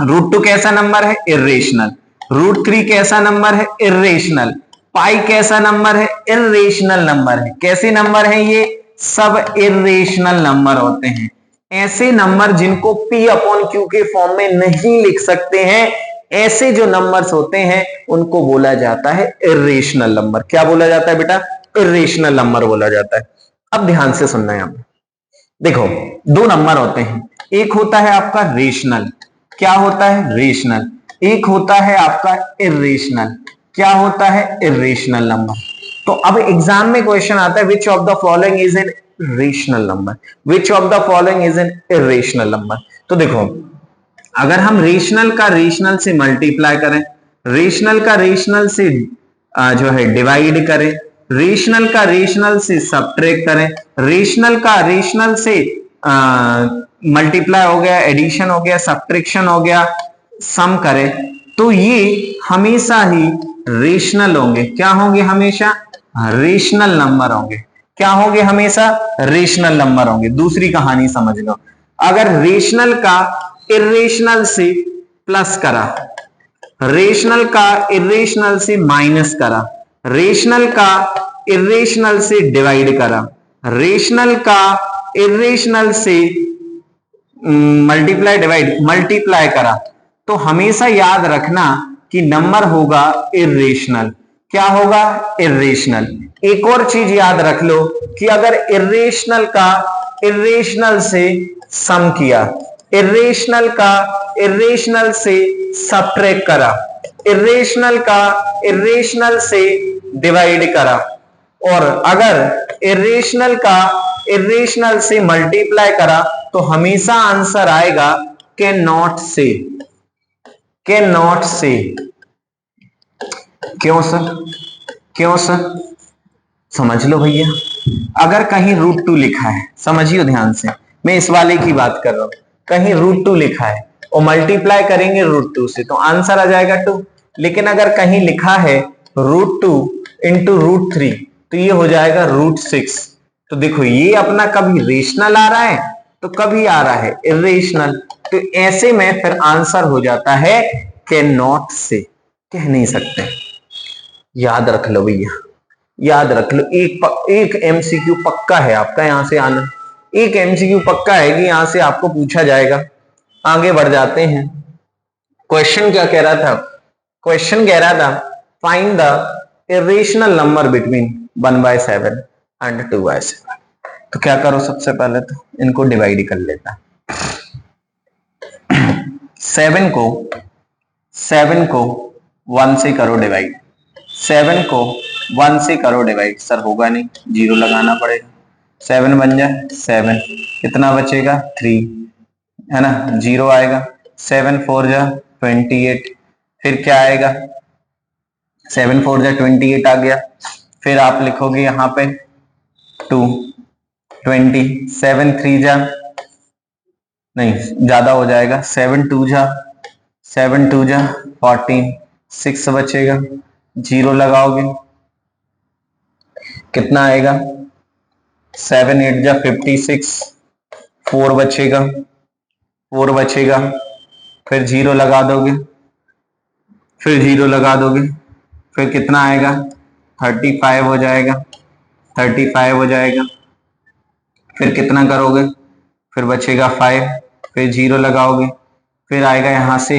√2 कैसा नंबर है, इरेशनल। √3 कैसा नंबर है, इरेशनल। पाई कैसा नंबर है, इरेशनल नंबर है। कैसे नंबर है ये, सब इरेशनल नंबर होते हैं। ऐसे नंबर जिनको P अपॉन Q के फॉर्म में नहीं लिख सकते हैं, ऐसे जो नंबर्स होते हैं उनको बोला जाता है इरेशनल नंबर। क्या बोला जाता है बेटा, इरेशनल नंबर बोला जाता है। अब ध्यान से सुनना है, यहाँ देखो 2 नंबर होते हैं, एक होता है आपका रेशनल। क्या होता है, रेशनल। एक होता है आपका इरेशनल। क्या होता है, इरेशनल नंबर। तो अब एग्जाम में क्वेश्चन आता है, which of the following is an rational number, which of the following is an irrational number. तो देखो अगर हम रेशनल का रेशनल से मल्टीप्लाई करें, रेशनल का रेशनल से जो है डिवाइड करें, रेशनल का रेशनल से सब्ट्रैक्ट करें, रेशनल का रेशनल से मल्टीप्लाई हो गया, एडिशन हो गया, सब्ट्रैक्शन हो गया, सम करें, तो ये हमेशा ही रेशनल होंगे। क्या होंगे, हमेशा रेशनल नंबर होंगे। क्या होंगे, हमेशा रेशनल नंबर होंगे। दूसरी कहानी समझ लो, अगर रेशनल का इरेशनल से प्लस करा, रेशनल का इरेशनल से माइनस करा, रेशनल का इरेशनल से डिवाइड करा, रेशनल का इरेशनल से मल्टीप्लाई करा, तो हमेशा याद रखना कि नंबर होगा इरेशनल। क्या होगा, इरेशनल। एक और चीज याद रख लो कि अगर इरेशनल का इरेशनल से सम किया, इरेशनल का इरेशनल से सब्ट्रैक्ट करा, इर्रेशनल का इर्रेशनल से डिवाइड करा, और अगर इर्रेशनल का इर्रेशनल से मल्टीप्लाई करा तो हमेशा आंसर आएगा कैन नॉट से। कैन नॉट से क्यों सर? क्यों सर? समझ लो भैया, अगर कहीं √2 लिखा है, समझियो ध्यान से, मैं इस वाले की बात कर रहा हूं, कहीं √2 लिखा है और मल्टीप्लाई करेंगे √2 से तो आंसर आ जाएगा 2। लेकिन अगर कहीं लिखा है √2 इंटू √3 तो ये हो जाएगा √6। तो देखो ये अपना कभी रेशनल आ रहा है तो कभी आ रहा है इर्रेशनल, तो ऐसे में फिर आंसर हो जाता है कैन नॉट से, कह नहीं सकते। याद रख लो भैया, याद रख लो, एक एमसीक्यू पक्का है आपका यहां से आना, एक एमसीक्यू पक्का है कि यहां से आपको पूछा जाएगा। आगे बढ़ जाते हैं। क्वेश्चन क्या कह रहा था? क्वेश्चन कह रहा था find the irrational number between 1/7 and 2/7। तो क्या करो, सबसे पहले तो इनको डिवाइड कर लेता। 7 को 1 से करो डिवाइड, 7 को 1 से करो डिवाइड। सर होगा नहीं, 0 लगाना पड़ेगा। 7 बन जाए 7, कितना बचेगा 3, है ना, 0 आएगा। 7 4 जा 28, फिर क्या आएगा, 7 4 जा 28 आ गया। फिर आप लिखोगे यहां पे 2 20, 7 3 जा, नहीं ज्यादा हो जाएगा, 7 2 जा 14, 6 बचेगा। 0 लगाओगे कितना आएगा, 7 8 जा 56, 4 बचेगा, 4 बचेगा। फिर 0 लगा दोगे, फिर 0 लगा दोगे, फिर कितना आएगा, 35 हो जाएगा, 35 हो जाएगा। फिर कितना करोगे, फिर बचेगा 5, फिर 0 लगाओगे, फिर आएगा यहां से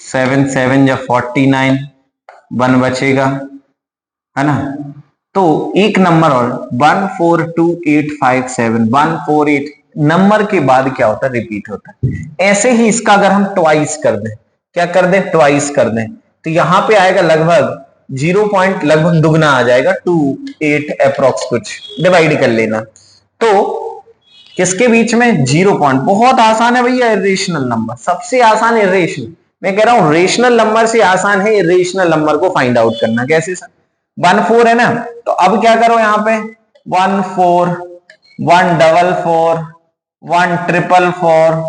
7 7 या 49, 1 बचेगा, है ना। तो एक नंबर और 142857, 148 नंबर के बाद क्या होता है, रिपीट होता है। ऐसे ही इसका अगर हम ट्वाइस कर दें, क्या कर दें, ट्वाइस कर दें, तो यहां पे आएगा लगभग 0 पॉइंट, लगभग दुगना आ जाएगा, 28 अप्रोक्स, कुछ डिवाइड कर लेना। तो किसके बीच में, 0 पॉइंट। बहुत आसान है भैया, इर्रेशनल नंबर सबसे आसान इर्रेशनल, मैं कह रहा हूं रेशनल नंबर से आसान है इर्रेशनल नंबर को फाइंड आउट करना। कैसे सर, 1 4 है ना, तो अब क्या करो यहां पे 1 4 1 4 4 1 4 4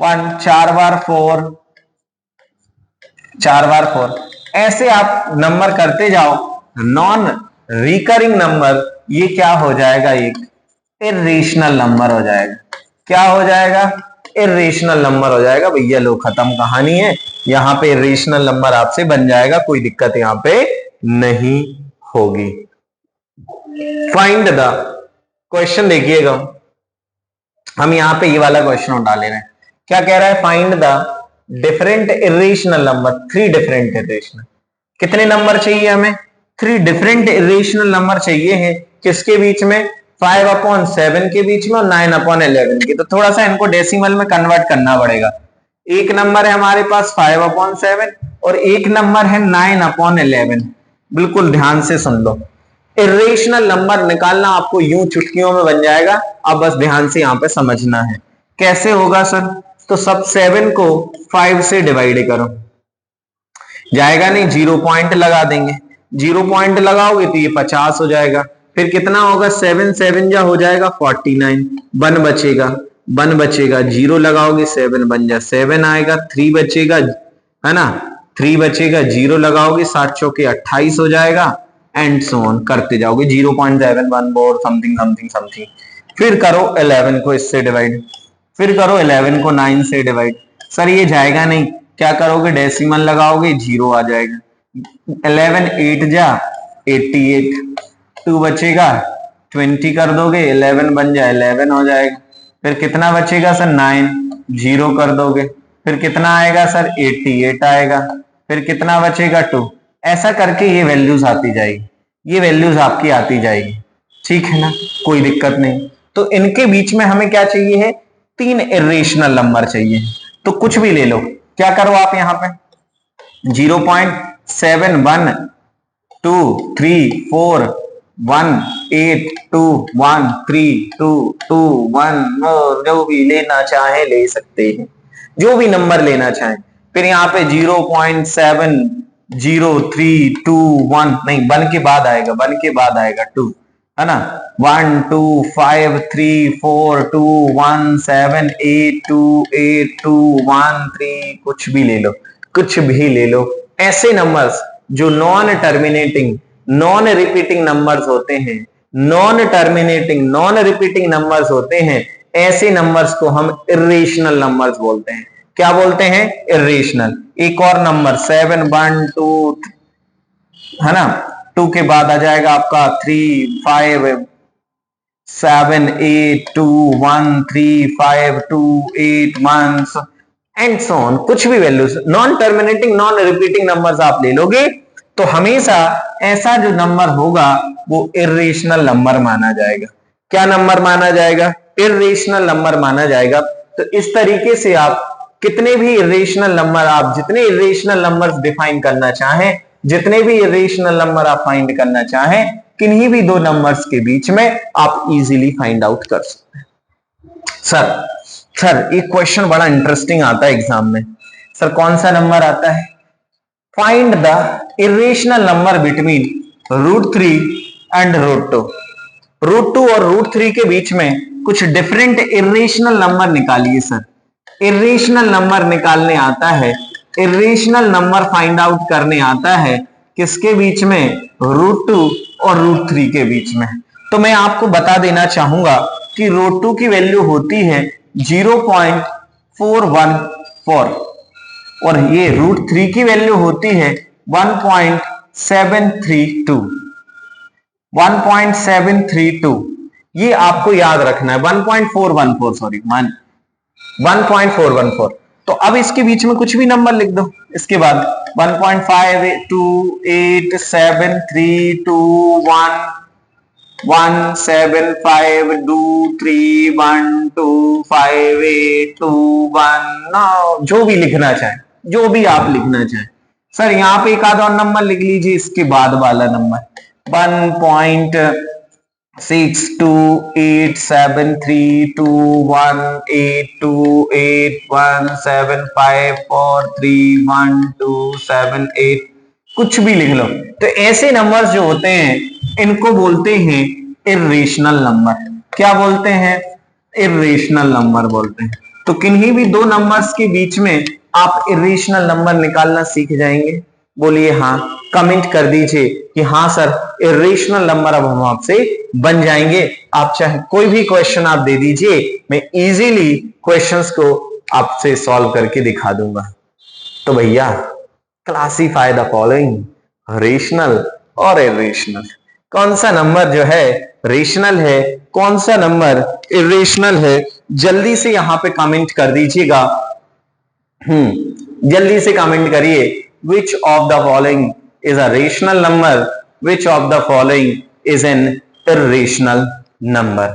1 4 बार 4 4 बार 4, ऐसे आप नंबर करते जाओ। नॉन रिकरिंग नंबर ये क्या हो जाएगा, एक इर्रेशनल नंबर हो जाएगा। क्या हो जाएगा, इर्रेशनल नंबर हो जाएगा। भैया लो खत्म कहानी है, यहां पे इर्रेशनल नंबर आपसे बन जाएगा, कोई दिक्कत यहां पे नहीं होगी। फाइंड द, क्वेश्चन देखिएगा, हम यहां पे ये वाला क्वेश्चन उठा ले रहे हैं। क्या कह रहा है, find the different irrational number, 3 different irrational. कितने नंबर चाहिए हमें, 3 डिफरेंट इर्रेशनल नंबर चाहिए है। किसके बीच में, 5/7 के बीच में और 9/11 के। तो थोड़ा सा इनको डेसिमल में कन्वर्ट करना पड़ेगा। एक नंबर है हमारे पास 5/7 और एक नंबर है 9/11। बिल्कुल ध्यान से सुन लो, इर्रेशनल नंबर निकालना आपको यूं चुटकियों में बन जाएगा। अब बस ध्यान से यहां पे समझना है कैसे होगा सर। तो सब 7 को 5 से डिवाइड करो, जाएगा नहीं, 0 पॉइंट लगा देंगे। 0 पॉइंट लगाओगे तो ये 50 हो जाएगा। फिर कितना होगा, 7 7 जा हो जाएगा 49, 1 बचेगा, 1 बचेगा, 0 लगाओगे 7 बन जा 7 आएगा, 3 बचेगा, है ना, 3 बचेगा, 0 लगाओगे 7 चौके 28 हो जाएगा, एंड सो ऑन करते जाओगे, 0.714 समथिंग समथिंग समथिंग। फिर करो 11 को इससे डिवाइड, फिर करो 11 को 9 से डिवाइड। सर ये जाएगा नहीं, क्या करोगे, डेसिमल लगाओगे, 0 आ जाएगा। 11 8 जा 88, 2 बचेगा, 20 कर दोगे, 11 बन जाए 11 हो जाएगा। फिर कितना बचेगा सर, 9, 0 कर दोगे, फिर कितना आएगा सर, 88 आएगा। फिर कितना बचेगा, 2। ऐसा करके ये वैल्यूज आती जाएगी, ये वैल्यूज आपकी आती जाएगी, ठीक है ना, कोई दिक्कत नहीं। तो इनके बीच में हमें क्या चाहिए है, 3 इर्रेशनल नंबर चाहिए। तो कुछ भी ले लो, क्या करो आप यहां पे 0.7123821321321 जो भी लेना चाहे ले सकते हैं, जो भी नंबर लेना चाहे। फिर यहाँ पे 0.70321 नहीं, 1 के बाद आएगा, 1 के बाद आएगा 2, है ना। 1253217828213 कुछ भी ले लो, कुछ भी ले लो। ऐसे नंबर्स जो non terminating non repeating numbers होते हैं, non terminating non repeating numbers होते हैं, ऐसे नंबर्स को हम इर्रेशनल नंबर्स बोलते हैं। क्या बोलते हैं? इर्रेशनल। एक और नंबर 712 है ना, 2 के बाद आ जाएगा आपका 35782135281 एंड सो ऑन। कुछ भी values non terminating non repeating numbers आप ले लोगे तो हमेशा ऐसा जो नंबर होगा वो इर्रेशनल नंबर माना जाएगा। क्या नंबर माना जाएगा? इर्रेशनल नंबर माना जाएगा। तो इस तरीके से आप कितने भी इर्रेशनल नंबर, आप जितने इर्रेशनल नंबर्स डिफाइन करना चाहें, जितने भी इर्रेशनल नंबर आप फाइंड करना चाहें, किन्हीं भी दो नंबर्स के बीच में आप इजीली फाइंड आउट कर सकते हैं। सर एक क्वेश्चन बड़ा इंटरेस्टिंग आता है एग्जाम में। सर कौन सा नंबर आता है? Find the irrational number between √3 and √2। √2 और √3 के बीच में कुछ डिफरेंट इर्रेशनल नंबर निकालिए। सर इर्रेशनल नंबर निकालने आता है, इर्रेशनल नंबर फाइंड आउट करने आता है किसके बीच में? √2 और √3 के बीच में। तो मैं आपको बता देना चाहूंगा कि √2 की वैल्यू होती है 0.414 और ये √3 की वैल्यू होती है 1.732। ये आपको याद रखना है। 1.414 सॉरी 1.414। तो अब इसके बीच में कुछ भी नंबर लिख दो। इसके बाद 1.528732115823821 जो भी लिखना चाहे, जो भी आप लिखना चाहें। सर यहाँ पे एक आधा और नंबर लिख लीजिए इसके बाद वाला नंबर 1.6287321828175431278 कुछ भी लिख लो। तो ऐसे नंबर्स जो होते हैं इनको बोलते हैं इर्रेशनल नंबर। क्या बोलते हैं? इर्रेशनल नंबर बोलते हैं। तो किन्हीं भी दो नंबर्स के बीच में आप इर्रेशनल नंबर निकालना सीख जाएंगे। बोलिए हाँ, कमेंट कर दीजिए कि हाँ सर इर्रेशनल नंबर अब हम आपसे बन जाएंगे। आप चाहे कोई भी क्वेश्चन आप दे दीजिए, मैं इजीली क्वेश्चंस को आपसे सॉल्व करके दिखा दूंगा। तो भैया क्लासीफाई द फॉलोइंग, रेशनल और इर्रेशनल। कौन सा नंबर जो है रेशनल है, कौन सा नंबर इर्रेशनल है, जल्दी से यहां पे कमेंट कर दीजिएगा। जल्दी से कमेंट करिए। Which of the following is a rational number? Which of the following is an irrational number?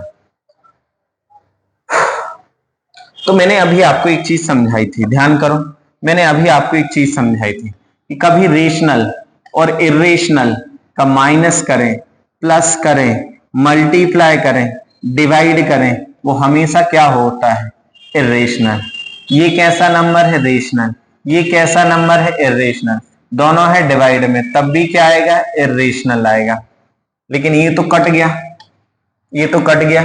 तो मैंने अभी आपको एक चीज समझाई थी, ध्यान करो। मैंने अभी आपको एक चीज समझाई थी कि कभी रेशनल और इर्रेशनल का माइनस करें, प्लस करें, मल्टीप्लाई करें, डिवाइड करें, वो हमेशा क्या होता है? इर्रेशनल। ये कैसा नंबर है? रेशनल। ये कैसा नंबर है? इर्रेशनल। दोनों है डिवाइड में, तब भी क्या आएगा? इर्रेशनल आएगा। लेकिन ये तो कट गया, ये तो कट गया।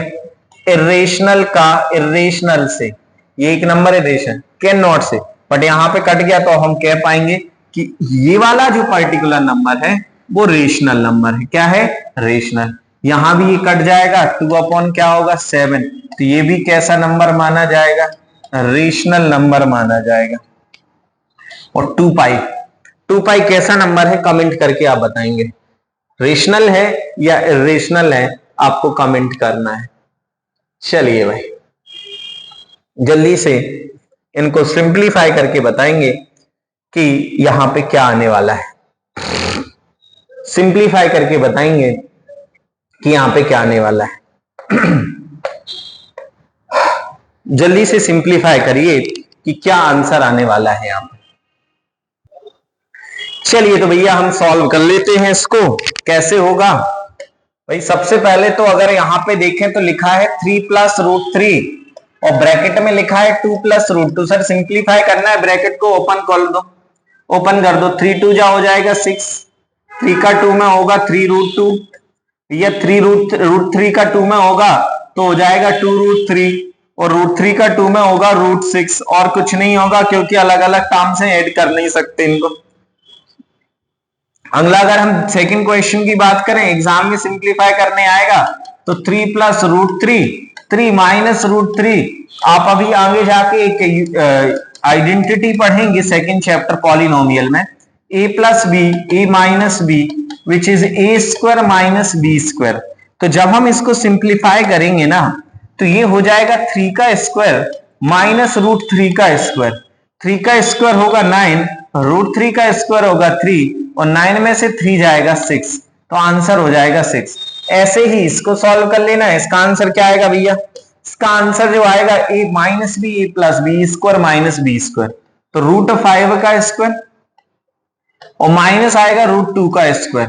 इर्रेशनल का इर्रेशनल से, ये एक नंबर इर्रेशनल कैन नॉट से, बट यहां पे कट गया तो हम कह पाएंगे कि ये वाला जो पर्टिकुलर नंबर है वो रेशनल नंबर है। क्या है? रेशनल। यहां भी ये कट जाएगा, 2 क्या होगा? 7। तो ये भी कैसा नंबर माना जाएगा? रेशनल नंबर माना जाएगा। और 2 पाई कैसा नंबर है? कमेंट करके आप बताएंगे। रेशनल है या इर्रेशनल है, आपको कमेंट करना है। चलिए भाई जल्दी से इनको सिंपलीफाई करके बताएंगे कि यहां पे क्या आने वाला है। सिंपलीफाई करके बताएंगे कि यहां पे क्या आने वाला है। जल्दी से सिंपलीफाई करिए कि क्या आंसर आने वाला है यहाँ पे। चलिए तो भैया हम सॉल्व कर लेते हैं इसको। कैसे होगा भाई, सबसे पहले तो अगर यहाँ पे देखें तो लिखा है 3 प्लस रूट 3 और ब्रैकेट में लिखा है 2 प्लस रूट 2। सर सिंप्लीफाई करना है, ब्रैकेट को ओपन कर दो, ओपन कर दो, 3 2 जा हो जाएगा 6, 3 का 2 में होगा 3 रूट 2, या 3 रूट 3 का 2 में होगा तो हो जाएगा 2 रूट 3, और रूट 3 का 2 में होगा रूट 6, और कुछ नहीं होगा क्योंकि अलग अलग टर्म से ऐड कर नहीं सकते इनको। अगला अगर हम सेकंड क्वेश्चन की बात करें, एग्जाम में सिंप्लीफाई करने आएगा तो 3 प्लस रूट 3, 3 माइनस रूट 3। आप अभी आगे जाके एक आइडेंटिटी पढ़ेंगे सेकंड चैप्टर पॉलिनोमियल में, a plus b a minus b which is a square minus b square. तो जब हम इसको सिंप्लीफाई करेंगे ना तो ये हो जाएगा 3 का स्क्वायर माइनस रूट 3 का स्क्वायर। 3 का स्क्वायर होगा 9, रूट 3 का स्क्वायर होगा 3, और 9 में से 3 जाएगा 6, तो आंसर हो जाएगा 6। ऐसे ही इसको सॉल्व कर लेना है। इसका आंसर क्या आएगा भैया, इसका आंसर जो आएगा a minus b a plus b square minus b square, तो रूट 5 का स्क्वायर और माइनस आएगा रूट 2 का स्क्वायर,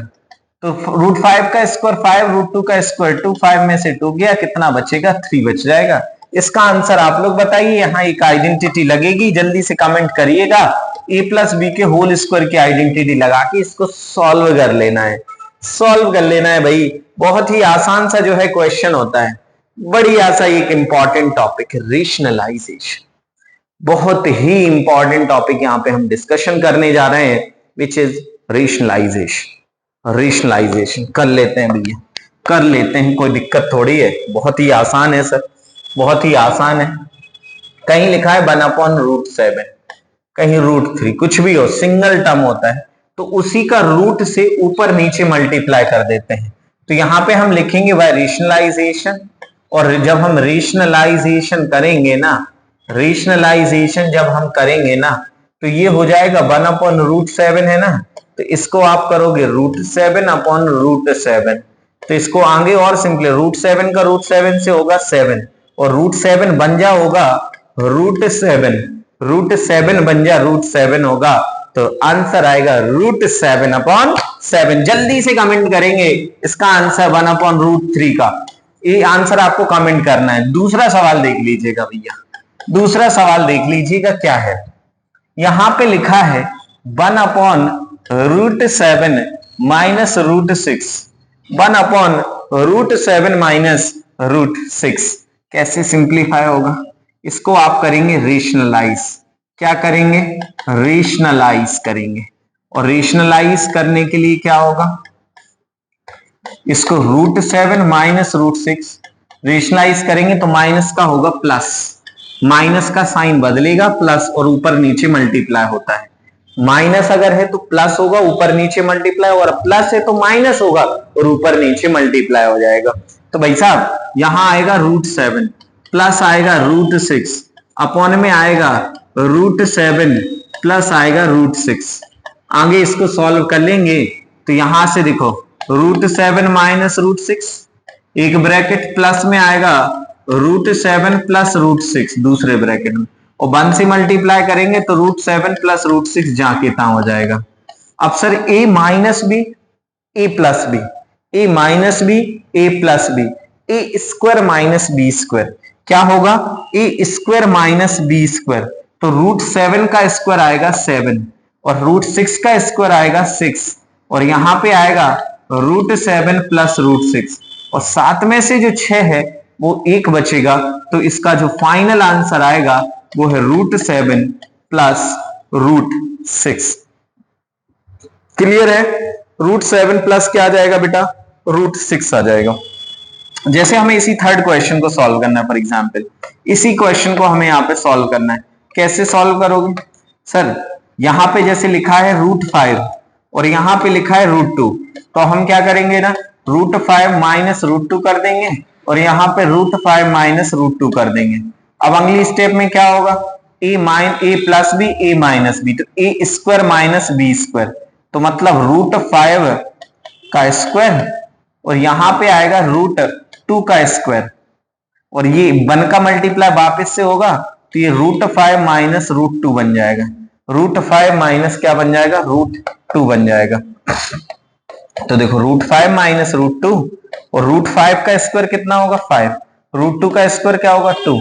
तो रूट 5 का स्क्वायर 5, रूट 2 का स्क्वायर 2, 5 में से 2 गया, कितना बचेगा 3 बच जाएगा। इसका आंसर आप लोग बताइए। यहाँ एक आइडेंटिटी लगेगी, जल्दी से कमेंट करिएगा। ए प्लस बी के होल स्क्वायर की आइडेंटिटी लगा के इसको सॉल्व कर लेना है, सॉल्व कर लेना है भाई। बहुत ही आसान सा जो है क्वेश्चन होता है, बढ़िया सा एक इंपॉर्टेंट टॉपिक है रेशनलाइजेशन। बहुत ही इंपॉर्टेंट टॉपिक यहाँ पे हम डिस्कशन करने जा रहे हैं, विच इज रेशनलाइजेशन। रेशनलाइजेशन कर लेते हैं भैया, कर लेते हैं, कोई दिक्कत थोड़ी है, बहुत ही आसान है सर, बहुत ही आसान है। कहीं लिखा है 1/√7, कहीं √3, कुछ भी हो, सिंगल टर्म होता है तो उसी का रूट से ऊपर नीचे मल्टीप्लाई कर देते हैं। तो यहाँ पे हम लिखेंगे बाय रेशनलाइजेशन, और जब हम रेशनलाइजेशन करेंगे ना, रेशनलाइजेशन जब हम करेंगे ना तो ये हो जाएगा 1/√7 है ना, तो इसको आप करोगे √7/√7, तो इसको आगे और सिंपली √7 का √7 से होगा 7, और √7 बन जा होगा √7, √7 बन जा √7 होगा, तो आंसर आएगा √7/7। जल्दी से कमेंट करेंगे इसका आंसर 1/√3 का, ये आंसर आपको कमेंट करना है। दूसरा सवाल देख लीजिएगा भैया, दूसरा सवाल देख लीजिएगा क्या है। यहां पे लिखा है 1/√7 माइनस √6, 1/√7 माइनस √6 कैसे सिंप्लीफाई होगा, इसको आप करेंगे रेशनलाइज। क्या करेंगे, रेशनलाइज करेंगे, और रेशनलाइज करने के लिए क्या होगा, इसको √7 माइनस √6 रेशनलाइज करेंगे तो माइनस का होगा प्लस, माइनस का साइन बदलेगा प्लस, और ऊपर नीचे मल्टीप्लाई होता है। माइनस अगर है तो प्लस होगा, ऊपर नीचे मल्टीप्लाई, और प्लस है तो माइनस होगा और ऊपर नीचे मल्टीप्लाई हो जाएगा। तो भाई साहब यहां आएगा √7 प्लस आएगा √6 अपॉन में आएगा √7 प्लस आएगा √6। आगे इसको सॉल्व कर लेंगे तो यहां से देखो √7 माइनस √6, एक ब्रैकेट प्लस में आएगा √7 प्लस √6 दूसरे ब्रैकेट में, और 1 से मल्टीप्लाई करेंगे तो √7 प्लस √6 जाके ता हो जाएगा। अब sir a minus b a plus b, a minus b a plus b, a square minus b square क्या होगा, a square minus b square, तो √7 का स्क्वायर आएगा 7, और √6 का स्क्वायर आएगा 6, और यहां पे आएगा √7 प्लस √6, और 7 में से जो 6 है वो 1 बचेगा, तो इसका जो फाइनल आंसर आएगा वो है √7 प्लस √6। क्लियर है, √7 प्लस क्या आ जाएगा बेटा, √6 आ जाएगा। जैसे हमें इसी थर्ड क्वेश्चन को सॉल्व करना है, फॉर एग्जांपल इसी क्वेश्चन को हमें यहाँ पे सॉल्व करना है। कैसे सॉल्व करोगे सर, यहाँ पे जैसे लिखा है √5 और यहाँ पे लिखा है √2, तो हम क्या करेंगे ना, √5 माइनस √2 कर देंगे, और यहाँ पे √5 माइनस √2 कर देंगे। अब अगली स्टेप में क्या होगा, ए plus b a minus B, तो ए स्क्वायर माइनस बी स्क्वायर, तो मतलब √5 का स्क्वायर, और यहां पे आएगा √2 का स्क्वायर, और ये 1 का मल्टीप्लाई वापस से होगा, तो तो ये √5 माइनस √2 बन जाएगा। √5 माइनस क्या बन जाएगा, √2 बन जाएगा। तो देखो √5 माइनस √2, और √5 का स्क्वायर कितना होगा 5, √2 का स्क्वायर क्या होगा 2,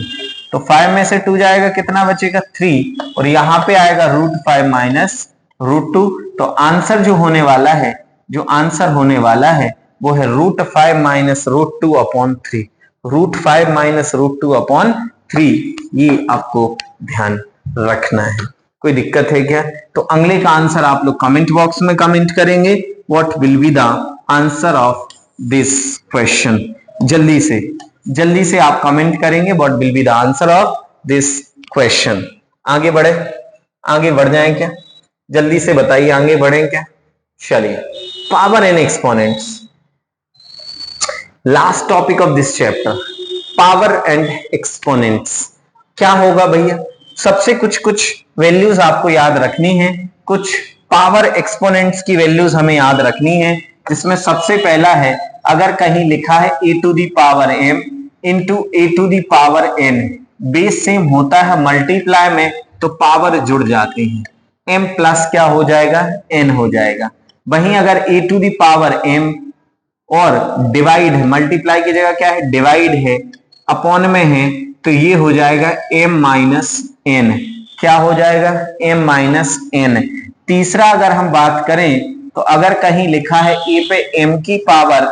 तो 5 में से 2 जाएगा, कितना बचेगा 3, और यहाँ पे आएगा √5 माइनस √2। तो आंसर जो होने वाला है, जो आंसर होने वाला है वो है √5 माइनस √2 अपॉन 3, √5 माइनस √2 अपॉन 3। ये आपको ध्यान रखना है। कोई दिक्कत है क्या? तो अगले का आंसर आप लोग कमेंट बॉक्स में कमेंट करेंगे, what will be the answer of this question. जल्दी से आप कमेंट करेंगे what will be the answer of this question. आगे बढ़ जाएं क्या? जल्दी से बताइए, आगे बढ़ें क्या? चलिए, power and exponents, last topic of this chapter, power and exponents. क्या होगा भैया? सबसे कुछ वैल्यूज आपको याद रखनी है, कुछ पावर एक्सपोनेंट्स की वैल्यूज हमें याद रखनी है, जिसमें सबसे पहला है, अगर कहीं लिखा है a to the power m into a to the power n, base same होता है मल्टीप्लाई में तो पावर जुड़ जाती है, m प्लस क्या हो जाएगा, n हो जाएगा। वहीं अगर a to the power m और डिवाइड है, मल्टीप्लाई की जगह क्या है, डिवाइड है, अपॉन में है, तो ये हो जाएगा m माइनस n। क्या हो जाएगा, m माइनस n। तीसरा अगर हम बात करें तो अगर कहीं लिखा है a पे m की पावर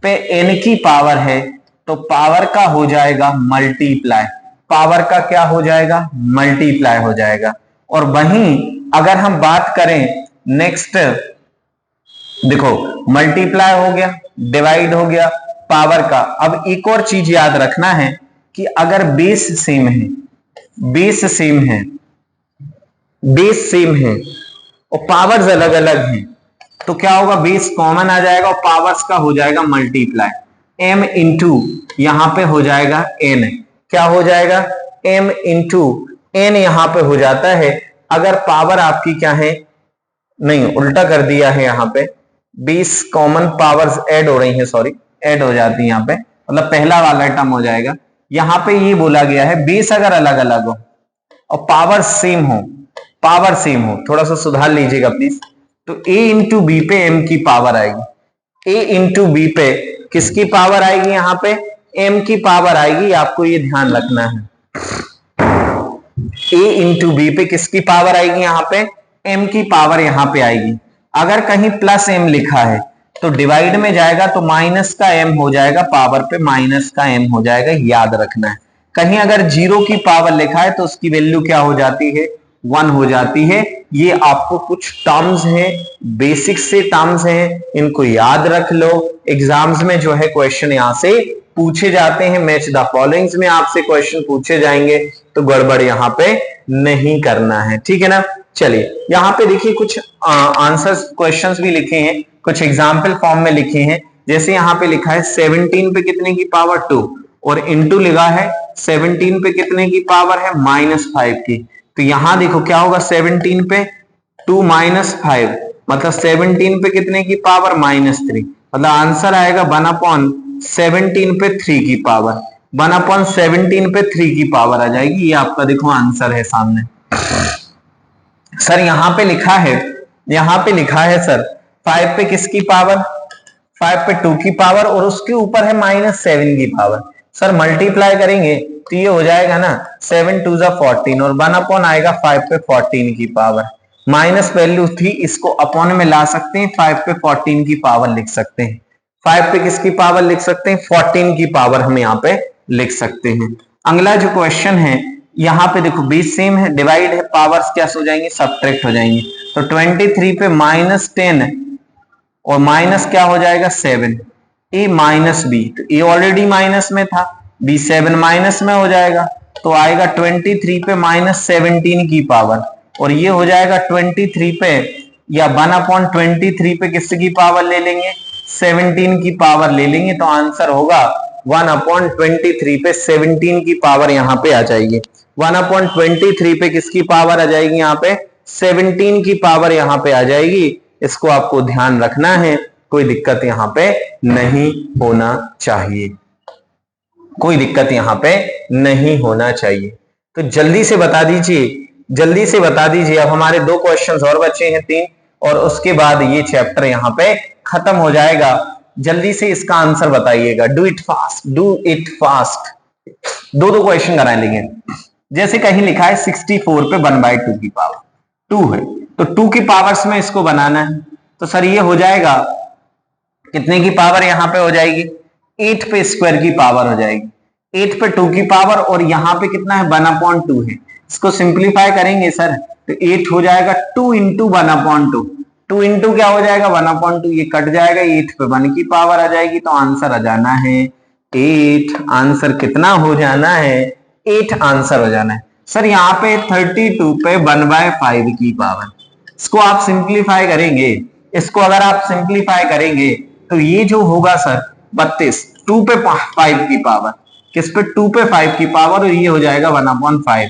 पे n की पावर है तो पावर का हो जाएगा मल्टीप्लाई, पावर का क्या हो जाएगा, मल्टीप्लाई हो जाएगा। और वहीं अगर हम बात करें नेक्स्ट, देखो मल्टीप्लाई हो गया, डिवाइड हो गया, पावर का। अब एक और चीज याद रखना है कि अगर बेस सेम है, बेस सेम है और पावर्स अलग अलग हैं, तो क्या होगा, बेस कॉमन आ जाएगा और पावर्स का हो जाएगा मल्टीप्लाई, m इंटू यहां पे हो जाएगा n। क्या हो जाएगा, m इंटू n यहां पे हो जाता है। अगर पावर आपकी क्या है, नहीं उल्टा कर दिया है, यहां पे बेस कॉमन, पावर्स ऐड हो रही हैं, सॉरी ऐड हो जाती है यहां पे, मतलब पहला वाला टर्म हो जाएगा। यहां पे ये बोला गया है बेस अगर अलग अलग हो और पावर सेम हो, थोड़ा सा सुधार लीजिएगा प्लीज। तो a इंटू बी पे m की पावर आएगी, a इंटू बी पे किसकी पावर आएगी, यहां पे m की पावर आएगी, आपको ये ध्यान रखना है। a इंटू बी पे किसकी पावर आएगी, यहां पे m की पावर यहां पे आएगी। अगर कहीं प्लस m लिखा है तो डिवाइड में जाएगा तो माइनस का m हो जाएगा, पावर पे माइनस का m हो जाएगा, याद रखना है। कहीं अगर 0 की पावर लिखा है तो उसकी वैल्यू क्या हो जाती है, 1 हो जाती है। ये आपको कुछ टर्म्स हैं, बेसिक से टर्म्स हैं, इनको याद रख लो। एग्जाम्स में जो है क्वेश्चन यहां से पूछे जाते हैं, मैच द फॉलोइंग्स में आपसे क्वेश्चन पूछे जाएंगे, तो गड़बड़ यहां पे नहीं करना है, ठीक है ना। चलिए यहाँ पे देखिए कुछ आंसर्स क्वेश्चंस भी लिखे हैं, कुछ एग्जाम्पल फॉर्म में लिखे हैं। जैसे यहाँ पे लिखा है 17 पे कितने की पावर 2, और इंटू लिखा है 17 पे कितने की पावर है, -5 की। तो यहां देखो क्या होगा, 17 पे 2 माइनस 5, मतलब 17 पे कितने की पावर, -3, मतलब आंसर आएगा 1/17 पे 3 की पावर, 1/17 पे 3 की पावर आ जाएगी। ये आपका देखो आंसर है सामने। सर यहाँ पे लिखा है सर 5 पे किसकी पावर, 5 पे 2 की पावर, और उसके ऊपर है -7 की पावर। सर मल्टीप्लाई करेंगे तो ये हो जाएगा ना 7 2 14, और 1 आएगा 5 पे 14 की पावर, माइनस वैल्यू थी, इसको अपॉन में ला सकते हैं, 5 पे 14 की पावर लिख सकते हैं। 5 पे किसकी पावर लिख सकते हैं, 14 की पावर हम यहाँ पे लिख सकते हैं। अगला जो क्वेश्चन है, यहाँ पे देखो बेस सेम है, डिवाइड है, पावर्स क्या हो जाएंगे, सब्ट्रैक्ट हो जाएंगे। तो 23 पे -10 और माइनस क्या हो जाएगा 7, a माइनस बी, तो a ऑलरेडी माइनस में था, b 7 माइनस में हो जाएगा, तो आएगा 23 पे -17 की पावर, और ये हो जाएगा 23 पे या 1/23 पे किसकी पावर ले लेंगे, 17 की पावर ले लेंगे, तो आंसर होगा 1/23 पे 17 की पावर यहाँ पे आ जाएगी। 1/23 पे किसकी पावर आ जाएगी, यहाँ पे 17 की पावर यहाँ पे आ जाएगी। इसको आपको ध्यान रखना है, कोई दिक्कत यहाँ पे नहीं होना चाहिए, कोई दिक्कत यहाँ पे नहीं होना चाहिए। तो जल्दी से बता दीजिए, जल्दी से बता दीजिए। अब हमारे 2 क्वेश्चंस और बचे हैं, 3, और उसके बाद ये चैप्टर यहाँ पे खत्म हो जाएगा। जल्दी से इसका आंसर बताइएगा। Do it fast, do it fast. 2 question कराए लेंगे। जैसे कहीं लिखा है 64 पे 1/2 की पावर 2 है, तो 2 की पावर्स में इसको बनाना है। तो सर ये हो जाएगा, कितने की पावर यहाँ पे हो जाएगी? 8 पे स्क्वायर की पावर हो जाएगी। 8 पे 2 की पावर, और यहाँ पे कितना है? 1/2 है। इसको सिंप्लीफाई करेंगे सर, तो 8 हो जाएगा 2 इंटू 1/2। 2 इंटू क्या हो जाएगा? 1/2। ये कट जाएगा, 8 पे 1 की पावर आ जाएगी, तो आंसर आ जाना है 8। आंसर कितना हो जाना है? 8 आंसर हो जाना है। सर यहाँ पे 32 पे 1/5 की पावर, इसको आप सिंप्लीफाई करेंगे, इसको अगर आप सिंप्लीफाई करेंगे तो ये जो होगा सर 32, 2 पे 5 की पावर, किस पे? 2 पे 5 की पावर, और ये हो जाएगा 1/5।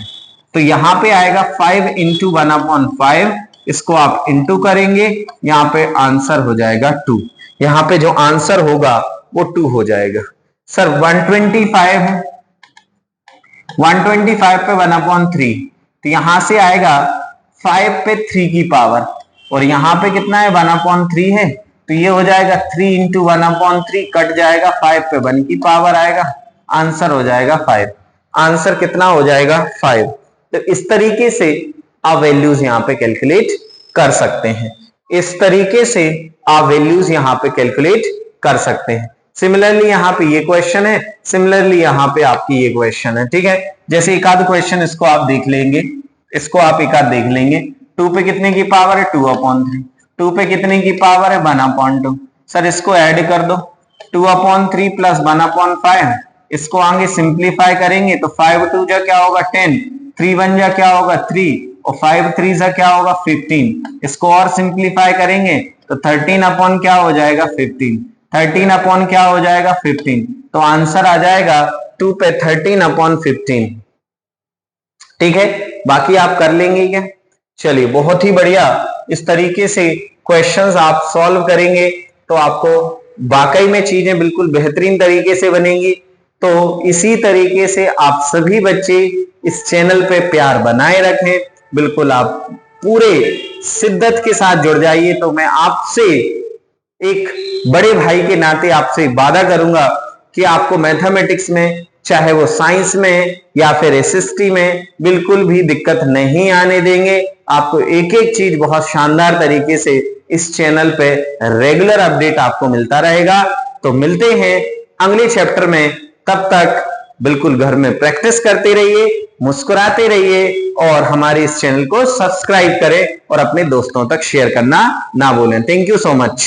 तो यहाँ पे आएगा 5 इंटू 1/5, इसको आप इंटू करेंगे, यहाँ पे आंसर हो जाएगा 2। यहाँ पे जो आंसर होगा वो 2 हो जाएगा। सर 125 है, 125 पे 1/3, तो यहां से आएगा 5 पे 3 की पावर, और यहां पे कितना है? 1/3 है, तो ये हो जाएगा 3 इंटू 1/3, कट जाएगा, 5 पे 1 की पावर आएगा, आंसर हो जाएगा 5। आंसर कितना हो जाएगा? 5। तो इस तरीके से आप वैल्यूज यहाँ पे कैलकुलेट कर सकते हैं। इस तरीके से आप वैल्यूज यहाँ पे कैलकुलेट कर सकते हैं। सिमिलरली यहाँ पे ये क्वेश्चन है, सिमिलरली यहाँ पे आपकी ये क्वेश्चन है, ठीक है। जैसे एक आध क्वेश्चन इसको आप देख लेंगे, इसको आप एक आध देख लेंगे। 2 पे कितने की पावर है? 2/3। 2 पे कितने की पावर है? 1/2। सर इसको ऐड कर दो, 2/3 प्लस 1/5, इसको आगे सिंप्लीफाई करेंगे तो 5 2 जा क्या होगा? 10, 3 1 जा क्या होगा? 3, और 5 3 जा क्या होगा? 15। इसको और सिंप्लीफाई करेंगे तो 13 अपॉन क्या हो जाएगा? 15। 13 अपॉन क्या हो जाएगा? 15। तो आंसर आ जाएगा 2 पे 13/15। ठीक है, बाकी आप कर लेंगे क्या? चलिए बहुत ही बढ़िया। इस तरीके से क्वेश्चंस आप सॉल्व करेंगे तो आपको वाकई में चीजें बिल्कुल बेहतरीन तरीके से बनेंगी। तो इसी तरीके से आप सभी बच्चे इस चैनल पे प्यार बनाए रखें, बिल्कुल आप पूरे शिद्दत के साथ जुड़ जाइए। तो मैं आपसे एक बड़े भाई के नाते आपसे वादा करूंगा कि आपको मैथमेटिक्स में, चाहे वो साइंस में या फिर एसएसटी में, बिल्कुल भी दिक्कत नहीं आने देंगे। आपको एक एक चीज बहुत शानदार तरीके से इस चैनल पे रेगुलर अपडेट आपको मिलता रहेगा। तो मिलते हैं अगले चैप्टर में, तब तक बिल्कुल घर में प्रैक्टिस करते रहिए, मुस्कुराते रहिए, और हमारे इस चैनल को सब्सक्राइब करें और अपने दोस्तों तक शेयर करना ना भूलें। Thank you so much.